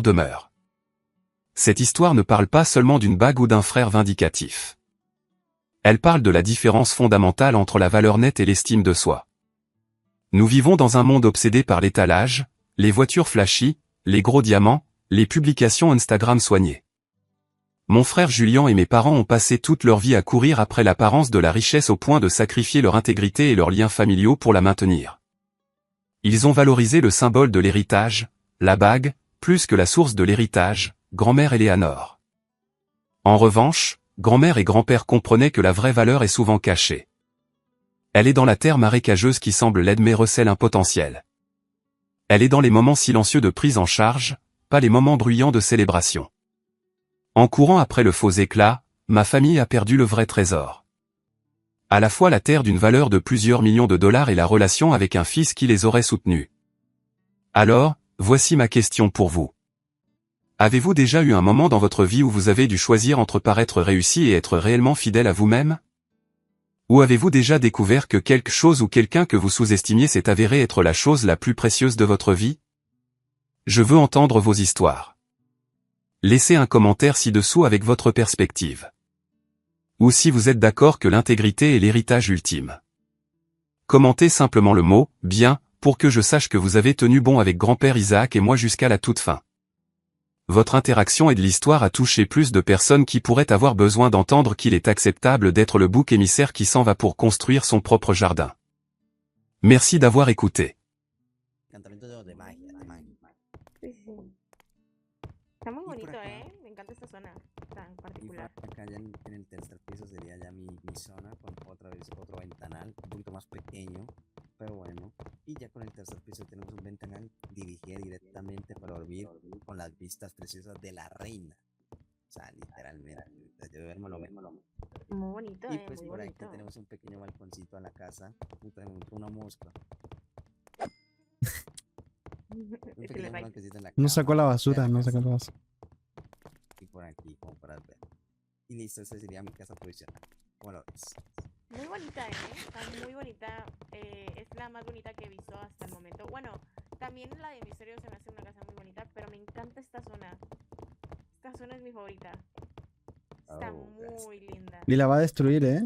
demeure. Cette histoire ne parle pas seulement d'une bague ou d'un frère vindicatif. Elle parle de la différence fondamentale entre la valeur nette et l'estime de soi. Nous vivons dans un monde obsédé par l'étalage, les voitures flashy, les gros diamants, les publications Instagram soignées. Mon frère Julien et mes parents ont passé toute leur vie à courir après l'apparence de la richesse au point de sacrifier leur intégrité et leurs liens familiaux pour la maintenir. Ils ont valorisé le symbole de l'héritage, la bague, plus que la source de l'héritage, grand-mère Éléanore. En revanche, grand-mère et grand-père comprenaient que la vraie valeur est souvent cachée. Elle est dans la terre marécageuse qui semble laide mais recèle un potentiel. Elle est dans les moments silencieux de prise en charge, pas les moments bruyants de célébration. En courant après le faux éclat, ma famille a perdu le vrai trésor. À la fois la terre d'une valeur de plusieurs millions de dollars et la relation avec un fils qui les aurait soutenus. Alors, voici ma question pour vous. Avez-vous déjà eu un moment dans votre vie où vous avez dû choisir entre paraître réussi et être réellement fidèle à vous-même? Ou avez-vous déjà découvert que quelque chose ou quelqu'un que vous sous-estimiez s'est avéré être la chose la plus précieuse de votre vie? Je veux entendre vos histoires. Laissez un commentaire ci-dessous avec votre perspective. Ou si vous êtes d'accord que l'intégrité est l'héritage ultime. Commentez simplement le mot « bien » pour que je sache que vous avez tenu bon avec grand-père Isaac et moi jusqu'à la toute fin. Votre interaction et de l'histoire a touché plus de personnes qui pourraient avoir besoin d'entendre qu'il est acceptable d'être le bouc émissaire qui s'en va pour construire son propre jardin. Merci d'avoir écouté. Sí, sí. Está muy bonito, ¿eh? Me encanta esta zona tan particular. Acá ya en el tercer piso sería ya mi zona con otra vez otro ventanal, un poquito más pequeño, pero bueno. Y ya con el tercer piso tenemos un ventanal dirigido directamente para dormir con las vistas preciosas de la reina. O sea, literalmente. Yo duermo lo mismo. Muy bonito, Y pues muy por aquí bonito. tenemos un pequeño balconcito a la casa. Tenemos una mosca. Un Se le pequeño va. balconcito en la No cama. sacó la basura, de no casa. sacó la basura. Y por aquí, como para ver. Y listo, esa sería mi casa provisional. ¿Cómo lo ves? Muy bonita, ¿eh? Está muy bonita. Es la más bonita que he visto hasta el momento. Bueno, también la de Misterio se me hace una casa muy bonita, pero me encanta esta zona. Esta zona es mi favorita. Está Oh, gracias. muy linda. Y la va a destruir, ¿eh?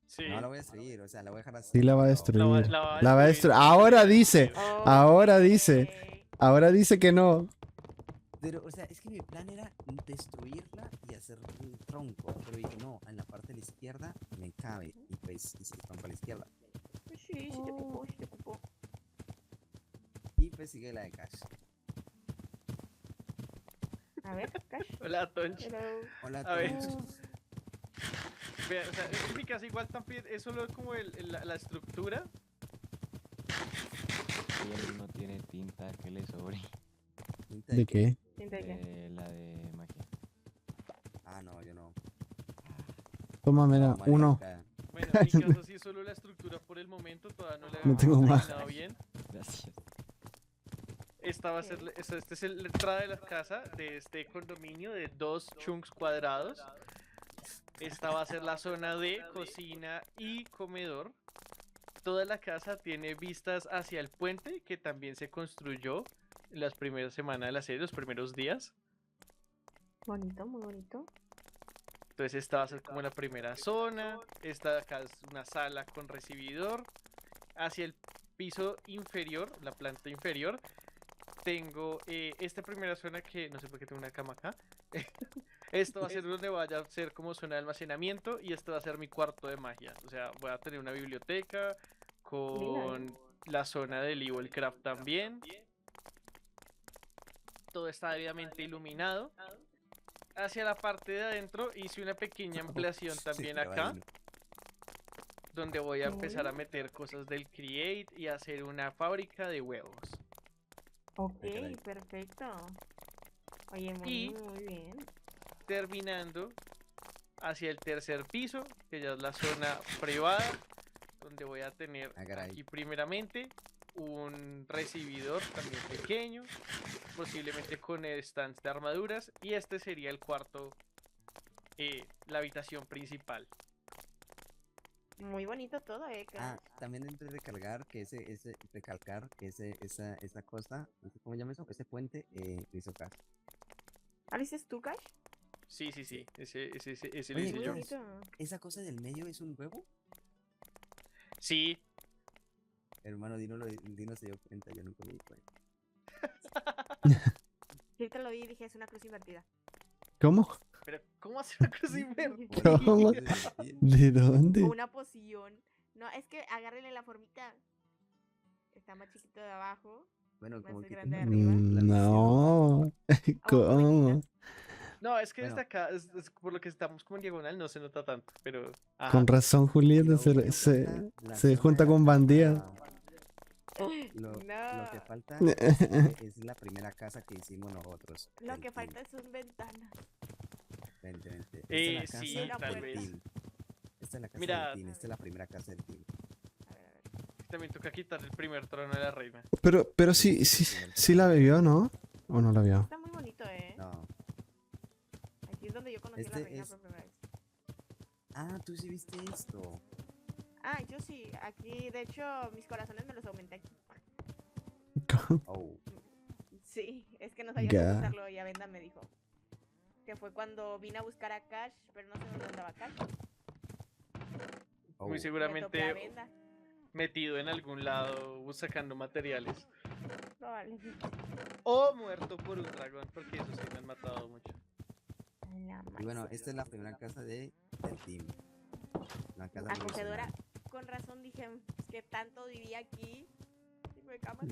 Sí. No la voy a destruir, o sea, la voy a dejar así. Sí la va a pero- destruir. La La va a destruir. Ahora dice. Ahora dice. Ok. Ahora dice que no. Pero, o sea, es que mi plan era destruirla y hacer un tronco. Pero dije, no, en la parte de la izquierda me cabe. Y pues hice el tronco a la izquierda. Sí, sí te ocupo, sí te ocupo. Y pues sigue la de Cash. A ver, Cash. Hola, Tonch. Hello. Hola, A ver. Tonch. Vea, o sea, en mi casa igual también es solo como la estructura. Y él no tiene tinta que le sobre. ¿Tinta ¿De qué? Siente que. La de magia. Ah, no, yo no. Toma, mira, No, uno. marica. Bueno, en mi caso sí es solo la estructura por el momento, todavía no la No tengo más. terminado bien. Gracias. Esta va a ser, esta es la entrada de la casa de este condominio de 2 chunks cuadrados. Esta va a ser la zona de cocina y comedor. Toda la casa tiene vistas hacia el puente que también se construyó las primeras semanas de la serie, los primeros días. Bonito, muy bonito. Entonces esta va a ser como la primera zona. Esta de acá es una sala con recibidor. Hacia el piso inferior, la planta inferior, tengo esta primera zona que no sé por qué tengo una cama acá. Esto va a ser donde vaya a ser como zona de almacenamiento y esto va a ser mi cuarto de magia. O sea, voy a tener una biblioteca con la zona del Evil Craft también. Todo está debidamente iluminado. Hacia la parte de adentro hice una pequeña ampliación también acá, donde voy a empezar a meter cosas del Create y hacer una fábrica de huevos. Ok, caray. perfecto. Oye, Y- muy bien. Terminando hacia el tercer piso, que ya es la zona privada, donde voy a tener Ah, caray. aquí primeramente un recibidor también pequeño, posiblemente con stands de armaduras, y este sería el cuarto, la habitación principal. Muy bonito todo, Ah, Cash. también deben de recalcar que recalcar que esa costa, no sé cómo llama eso, ese puente, lo hizo Cash. ¿Ah, lo dices tú, Cash? Sí, ese lo Oye, hice Muy yo. bonito. ¿Esa cosa del medio es un huevo? Sí, Hermano, Dino se dio cuenta, yo nunca me di cuenta. Sí, te lo vi y dije, es una cruz invertida. ¿Cómo? pero ¿cómo hacer una cruz invertida? ¿Cómo? Oye, ¿eso es divertido? ¿De O dónde? una poción. No, es que agárrenle la formita. Está más chiquito de abajo. Bueno, Más como que grande de arriba. la visión. No. ¿Cómo? No, es que Bueno. desde acá, es por lo que estamos como en diagonal, no se nota tanto, pero... Ajá. Con razón, Julieta Lo se, único que se, falta, la se zona junta de la con bandida. casa, Lo que No. falta es la primera casa que hicimos nosotros. Lo del que team. falta son ventanas. Vente. Esta es la casa Sí, Una tal del vez. team. Esta es la casa Mira. del team. Esta es la primera casa del team. A ver, a ver. También toca quitar el primer trono de la reina. Pero sí, sí la bebió, ¿no? ¿O no la vio? Está muy bonito, No. Aquí es donde yo conocí a la Este reina es- por primera vez. Ah, tú sí viste esto. Ah, yo sí. Aquí, de hecho, mis corazones me los aumenté aquí. Oh. Sí, es que no sabía Ya. cómo usarlo y Avenda me dijo. Que fue cuando vine a buscar a Cash, pero no sé dónde andaba Cash. Oh. Muy Me topé a seguramente Avenda, metido en algún lado sacando materiales. probablemente. O muerto por un dragón, porque eso sí me han matado mucho. A la Y bueno, máxima. esta es la primera casa del team. La casa Acogedora. funcional. Con razón dije, "Es que tanto vivía aquí. Tipo de camas.